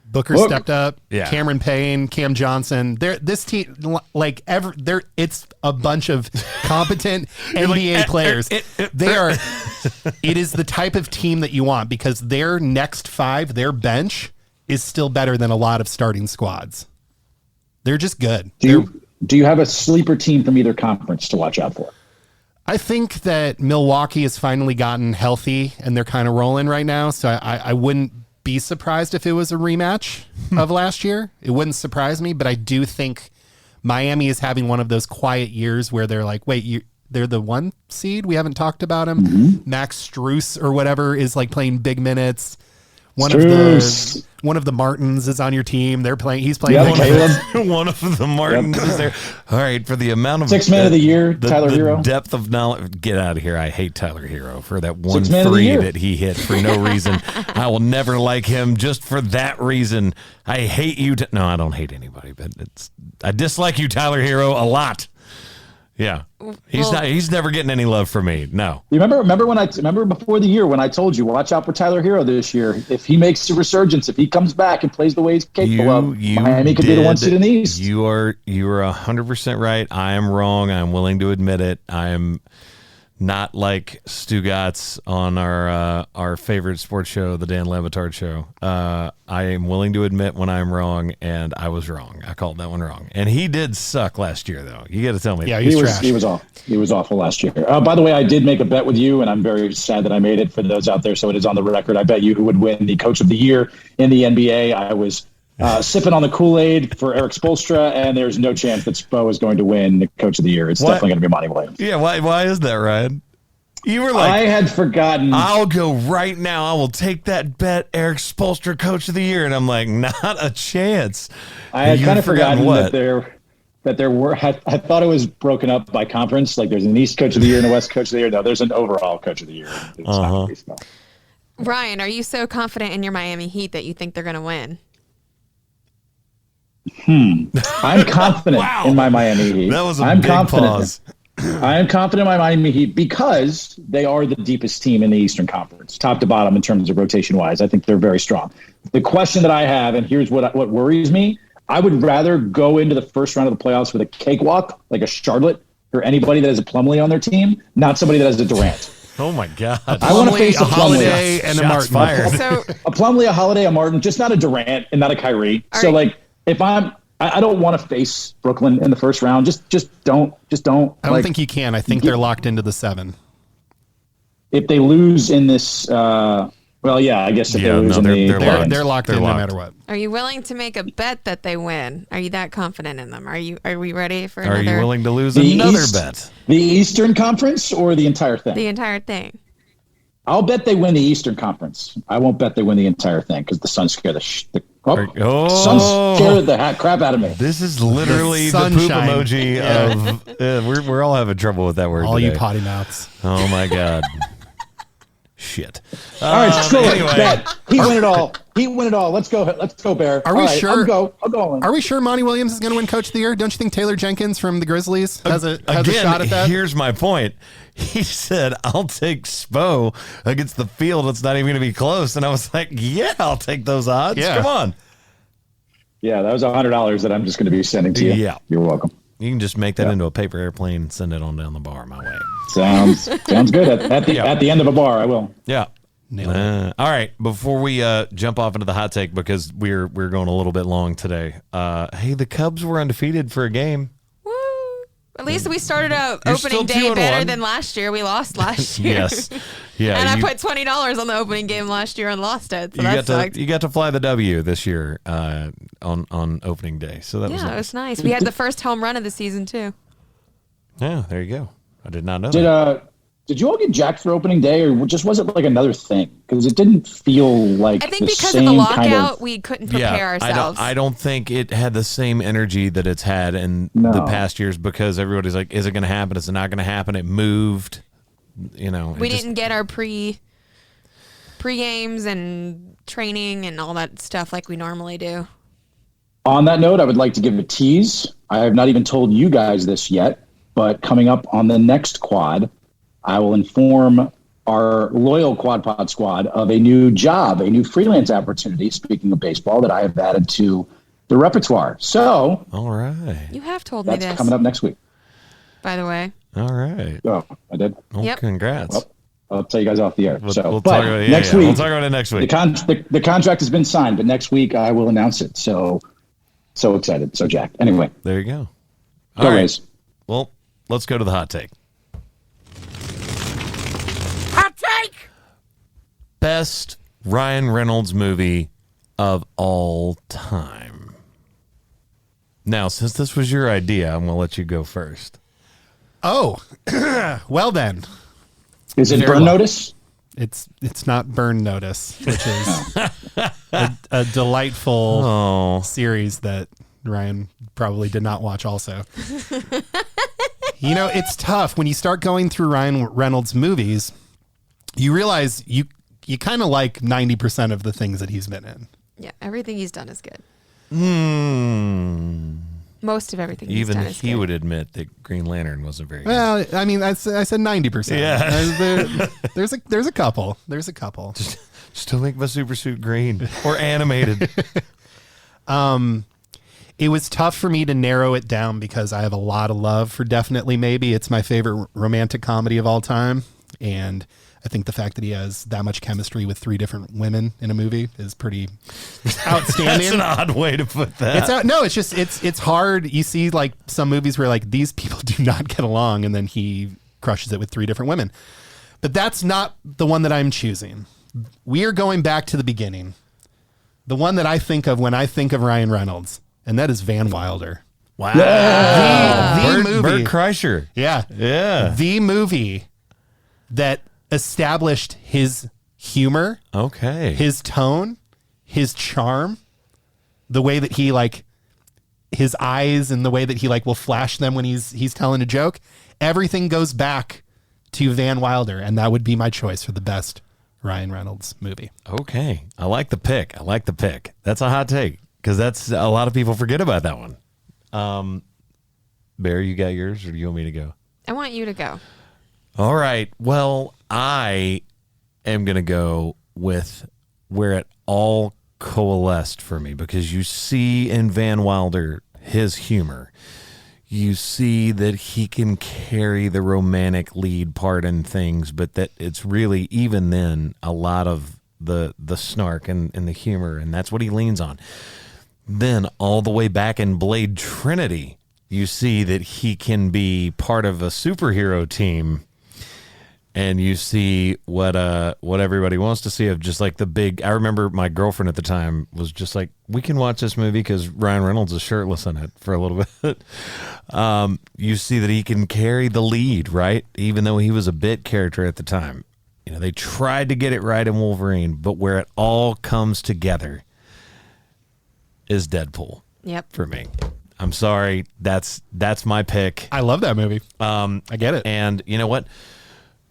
S3: Booker stepped up.
S1: Yeah.
S3: Cameron Payne, Cam Johnson. This team, it's a bunch of competent NBA players. They are. It is the type of team that you want because their next 5, their bench is still better than a lot of starting squads. They're just good.
S4: Do you have a sleeper team from either conference to watch out for?
S3: I think that Milwaukee has finally gotten healthy and they're kind of rolling right now. So I wouldn't be surprised if it was a rematch of last year. It wouldn't surprise me, but I do think Miami is having one of those quiet years where they're like, wait, they're the 1 seed? We haven't talked about him. Mm-hmm. Max Strus or whatever is playing big minutes. One of the Martins is on your team. He's playing.
S1: One of the Martins is there. All right, for the amount of
S4: 6th man of the year, Tyler
S1: the
S4: Hero.
S1: Depth of knowledge. Get out of here. I hate Tyler Hero for that 1
S4: 6th man of the
S1: 3
S4: year.
S1: that he hit for no reason. I will never like him just for that reason. I hate you. No, I don't hate anybody, but I dislike you, Tyler Hero, a lot. Yeah, he's never getting any love from me. No.
S4: You remember before the year when I told you, watch out for Tyler Hero this year. If he makes a resurgence, if he comes back and plays the way he's capable of, Miami could be the 1 seed in the East.
S1: You are 100% right. I am wrong. I'm willing to admit it. I am not like Stu Gatz on our favorite sports show, the Dan Levitard Show. I am willing to admit when I'm wrong, and I was wrong. I called that one wrong. And he did suck last year, though. You got to tell me.
S3: Yeah,
S4: he
S3: trash.
S4: was awful. He was awful last year. By the way, I did make a bet with you, and I'm very sad that I made it for those out there, so it is on the record. I bet you who would win the Coach of the Year in the NBA. I was sipping on the Kool-Aid for Eric Spoelstra, and there's no chance that Spo is going to win the Coach of the Year. It's definitely going to be Monty Williams.
S1: Yeah, why is that, Ryan? You were like,
S4: I had forgotten.
S1: I'll go right now. I will take that bet, Eric Spoelstra, Coach of the Year. And I'm like, not a chance.
S4: I had kind of forgotten
S1: what?
S4: that there were. I thought it was broken up by conference. Like there's an East Coach of the Year and a West Coach of the Year. No, there's an overall Coach of the Year. It's not gonna be Spo.
S2: Ryan, are you so confident in your Miami Heat that you think they're going to win?
S4: I'm confident in my Miami Heat.
S1: That was a big pause.
S4: I am confident in my Miami Heat because they are the deepest team in the Eastern Conference, top to bottom in terms of rotation wise. I think they're very strong. The question that I have, and here's what worries me, I would rather go into the first round of the playoffs with a cakewalk, like a Charlotte, or anybody that has a Plumlee on their team, not somebody that has a Durant.
S1: Oh my God!
S4: I want to face
S3: a Holiday and a Martin.
S1: Fired.
S2: So
S4: A Plumlee, a Holiday, a Martin, just not a Durant and not a Kyrie. So like, if I don't want to face Brooklyn in the first round. Just don't.
S3: I don't think you can. I think they're locked into the 7.
S4: If they lose in this, I guess if they lose
S3: they're locked in no matter what.
S2: are you willing to make a bet that they win? Are you that confident in them? Are we ready for another?
S1: Are you willing to lose
S4: The
S1: another
S4: East-
S1: bet?
S4: The Eastern Conference or the entire thing?
S2: The entire thing.
S4: I'll bet they win the Eastern Conference. I won't bet they win the entire thing because the Suns scare the Suns scare the crap out of me.
S1: This is literally the poop
S3: sunshine.
S1: emoji of. We're all having trouble with that word.
S3: All
S1: today.
S3: you potty mouths.
S1: Oh my God. Shit.
S4: All right, screw
S1: anyway.
S4: it. Bet. He win it all. Let's go, Bear.
S3: Are we
S4: All right,
S3: sure?
S4: I'll go all in.
S3: Are we sure Monty Williams is going to win Coach of the Year? Don't you think Taylor Jenkins from the Grizzlies has a
S1: Again,
S3: shot at that?
S1: here's my point. He said, I'll take Spo against the field. It's not even going to be close. And I was like, yeah, I'll take those odds.
S3: Yeah.
S1: Come on.
S4: Yeah, that was $100 that I'm just going to be sending to you.
S1: Yeah.
S4: You're welcome.
S1: You can just make that into a paper airplane and send it on down the bar my way.
S4: Sounds good. At the end of a bar, I will.
S1: Yeah.
S3: Nailed it.
S1: All right. Before we jump off into the hot take, because we're going a little bit long today. Hey, the Cubs were undefeated for a game.
S2: Woo! At least we started out
S1: You're still
S2: opening day
S1: 2-1.
S2: better than last year. We lost last year.
S1: Yes. Yeah.
S2: And I put $20 on the opening game last year and lost it. So that sucked.
S1: You got to fly the W this year on opening day. So that was
S2: Yeah,
S1: nice.
S2: it was nice. We had the first home run of the season too.
S1: Yeah, there you go. I did not know that.
S4: Did you all get jacked for opening day, or just was it like another thing? Because it didn't feel like
S2: I think
S4: the
S2: because of
S4: same
S2: the lockout,
S4: kind of,
S2: we couldn't prepare ourselves.
S1: I don't think it had the same energy that it's had in the past years because everybody's like, is it going to happen? Is it not going to happen? It moved.
S2: We didn't get our pre-games and training and all that stuff like we normally do.
S4: On that note, I would like to give a tease. I have not even told you guys this yet, but coming up on the next quad, I will inform our loyal Quad Pod squad of a new job, a new freelance opportunity, speaking of baseball, that I have added to the repertoire. So,
S1: all right.
S2: You have told me
S4: that's
S2: this,
S4: coming up next week.
S2: by the way.
S1: All right.
S4: Oh, I did?
S1: Well,
S2: Yep.
S1: congrats.
S4: Well, I'll tell you guys off the air.
S1: We'll
S4: But
S1: talk about it.
S4: next week,
S1: We'll talk about it next week.
S4: the contract has been signed, but next week I will announce it. So excited. So jacked. Anyway,
S1: There you go.
S4: go
S1: All right.
S4: Rays.
S1: Well, let's go to the hot take.
S5: Hot take!
S1: Best Ryan Reynolds movie of all time. Now, since this was your idea, I'm going to let you go first.
S3: Oh, well then.
S4: Is it
S3: Very
S4: Burn
S3: well.
S4: Notice?
S3: It's not Burn Notice, which is a delightful
S1: Oh,
S3: series that Ryan probably did not watch also. It's tough when you start going through Ryan Reynolds movies, you realize you kind of like 90% of the things that he's been in.
S2: Yeah, everything he's done is good.
S1: Hmm.
S2: Most of everything he's
S1: Even
S2: done is
S1: he
S2: good.
S1: would admit that Green Lantern wasn't very good.
S3: Well, I mean, I said 90%.
S1: Yeah.
S3: There's a couple. There's a couple.
S1: Still make my super suit green or animated.
S3: It was tough for me to narrow it down because I have a lot of love for Definitely Maybe. It's my favorite romantic comedy of all time. And I think the fact that he has that much chemistry with 3 different women in a movie is pretty outstanding.
S1: That's an odd way to put that.
S3: It's hard. You see like some movies where like these people do not get along and then he crushes it with 3 different women. But that's not the one that I'm choosing. We are going back to the beginning. The one that I think of when I think of Ryan Reynolds, and that is Van Wilder.
S1: Wow.
S3: The movie.
S1: Bert Kreischer.
S3: Yeah.
S1: Yeah.
S3: The movie that established his humor,
S1: Okay.
S3: his tone, his charm, the way that he his eyes and the way that he will flash them when he's telling a joke. Everything goes back to Van Wilder, and that would be my choice for the best Ryan Reynolds movie.
S1: Okay. I like the pick. That's a hot take because that's a lot of people forget about that one. Bear, you got yours or do you want me to go?
S2: I want you to go.
S1: All right. Well, I am going to go with where it all coalesced for me because you see in Van Wilder his humor. You see that he can carry the romantic lead part in things, but that it's really, even then, a lot of the snark and the humor, and that's what he leans on. Then all the way back in Blade Trinity, you see that he can be part of a superhero team, and you see what everybody wants to see of just the big. I remember my girlfriend at the time was just like, we can watch this movie because Ryan Reynolds is shirtless in it for a little bit. You see that he can carry the lead, right? Even though he was a bit character at the time. They tried to get it right in Wolverine, but where it all comes together is Deadpool.
S2: Yep.
S1: For me. I'm sorry. That's my pick.
S3: I love that movie. I get it.
S1: And you know what?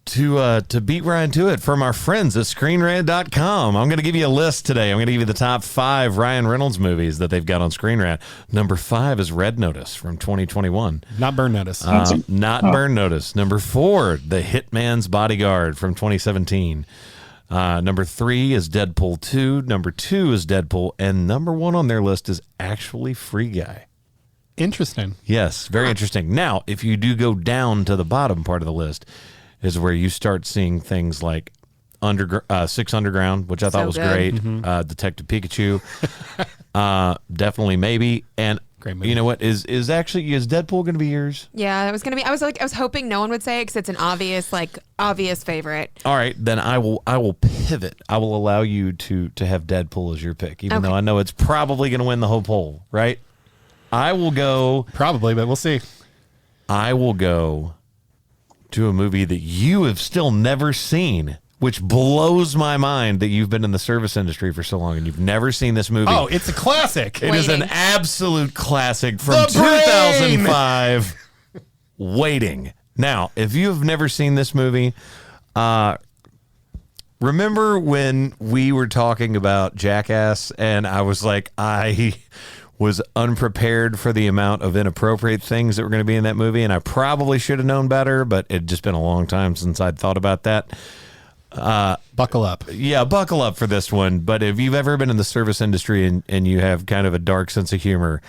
S1: To beat Ryan to it from our friends at ScreenRant.com, I'm going to give you a list today. I'm going to give you the top 5 Ryan Reynolds movies that they've got on Screen Rant. Number 5 is Red Notice from 2021.
S3: Not Burn Notice.
S1: Burn Notice. Number 4, The Hitman's Bodyguard from 2017. Number 3 is Deadpool 2. Number 2 is Deadpool. And number 1 on their list is actually Free Guy.
S3: Interesting.
S1: Yes, very interesting. Now, if you do go down to the bottom part of the list, is where you start seeing things like Six Underground, which I thought was
S2: good.
S1: great. Detective Pikachu, definitely maybe. And
S3: Great movie.
S1: you know what is Deadpool going to be yours?
S2: Yeah, that was gonna be. I was hoping no one would say it because it's an obvious favorite.
S1: All right, then I will pivot. I will allow you to have Deadpool as your pick, even
S2: Okay.
S1: though I know it's probably going to win the whole poll. Right? I will go.
S3: Probably, but we'll see.
S1: I will go to a movie that you have still never seen, which blows my mind that you've been in the service industry for so long and you've never seen this movie.
S3: Oh, it's a classic.
S1: It is an
S2: Waiting.
S1: absolute classic from
S3: The Brain!
S1: 2005. Waiting. Now, if you have never seen this movie, remember when we were talking about Jackass and I was like, I was unprepared for the amount of inappropriate things that were going to be in that movie, and I probably should have known better, but it had just been a long time since I'd thought about that.
S3: Buckle up.
S1: Yeah, buckle up for this one. But if you've ever been in the service industry and you have kind of a dark sense of humor,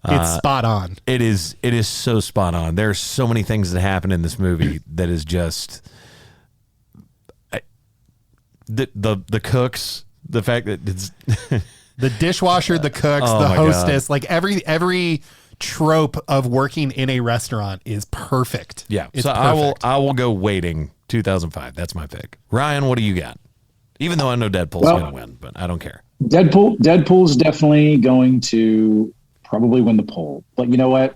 S3: It's spot on.
S1: it is so spot on. There's so many things that happen in this movie that is just the cooks, the fact that it's
S3: The dishwasher, the cooks,
S1: Oh
S3: the
S1: my
S3: hostess, like every trope of working in a restaurant is perfect.
S1: yeah.
S3: It's
S1: So
S3: perfect.
S1: I will go Waiting 2005. That's my pick. Ryan, what do you got? Even though I know Deadpool's
S4: Well-
S1: going to win, but I don't care.
S4: Deadpool's definitely going to probably win the poll. But you know what?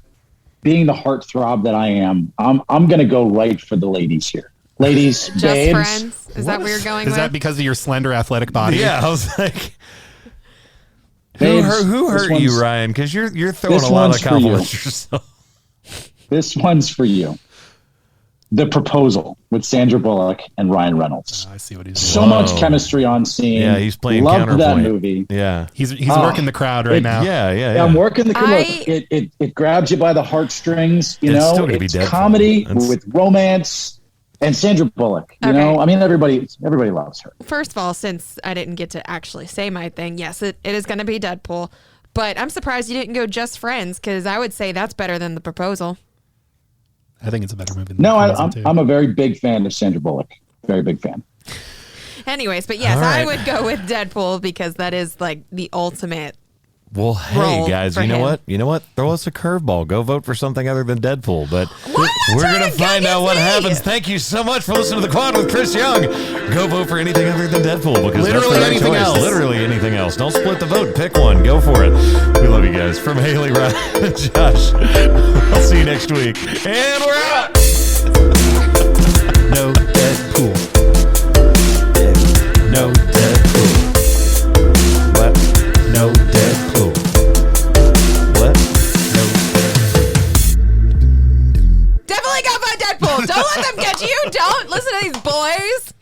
S4: Being the heartthrob that I am, I'm going to go right for the ladies here. Ladies,
S2: Just
S4: babes.
S2: friends. Is that where you're going
S3: Is
S2: with?
S3: that because of your slender athletic body?
S1: Yeah, I was like,
S4: Babes,
S1: who
S4: this
S1: hurt you,
S4: one's-
S1: Ryan? Because you're throwing
S4: this
S1: a lot
S4: one's
S1: of
S4: for you.
S1: compliments yourself.
S4: This one's for you. The Proposal with Sandra Bullock and Ryan Reynolds.
S3: I see what he's
S4: So
S3: doing.
S1: Whoa.
S4: much chemistry on scene.
S1: Yeah, he's playing
S4: Loved
S1: counterpoint.
S4: that movie.
S1: Yeah,
S3: He's
S4: Oh,
S3: working the crowd right
S4: it-
S3: now.
S1: yeah.
S4: I'm working the
S2: I-
S4: it grabs you by the heartstrings. You
S1: It's
S4: know,
S1: still gonna be
S4: it's
S1: Deadpool.
S4: comedy
S1: That's-
S4: with romance and Sandra Bullock. You
S2: Okay.
S4: know, I mean, everybody loves her.
S2: First of all, since I didn't get to actually say my thing, yes, it is going to be Deadpool. But I'm surprised you didn't go Just Friends because I would say that's better than The Proposal.
S3: I think it's a better movie than
S4: No,
S3: Frozen too.
S4: I'm a very big fan of Sandra Bullock. Very big fan.
S2: Anyways, but yes,
S1: All right.
S2: I would go with Deadpool because that is like the ultimate
S1: Well, hey
S2: role
S1: guys,
S2: for
S1: you know
S2: him.
S1: what? You know what? Throw us a curveball. Go vote for something other than Deadpool. But we're
S2: trying
S1: gonna
S2: to
S1: find
S2: get
S1: out what
S2: me.
S1: happens. Thank you so much for listening to the Quad with Chris Young. Go vote for anything other than Deadpool because
S3: Literally
S1: that's the right
S3: anything
S1: choice.
S3: else.
S1: Literally anything else. Don't split the vote. Pick one. Go for it. We love you guys. From Haley, Ryan, and Josh. I'll see you next week. And we're out.
S3: No Deadpool. No Deadpool.
S1: What?
S3: No Deadpool.
S1: What?
S3: No Deadpool.
S2: Definitely go vote Deadpool. Don't let them get you. Don't listen to these boys.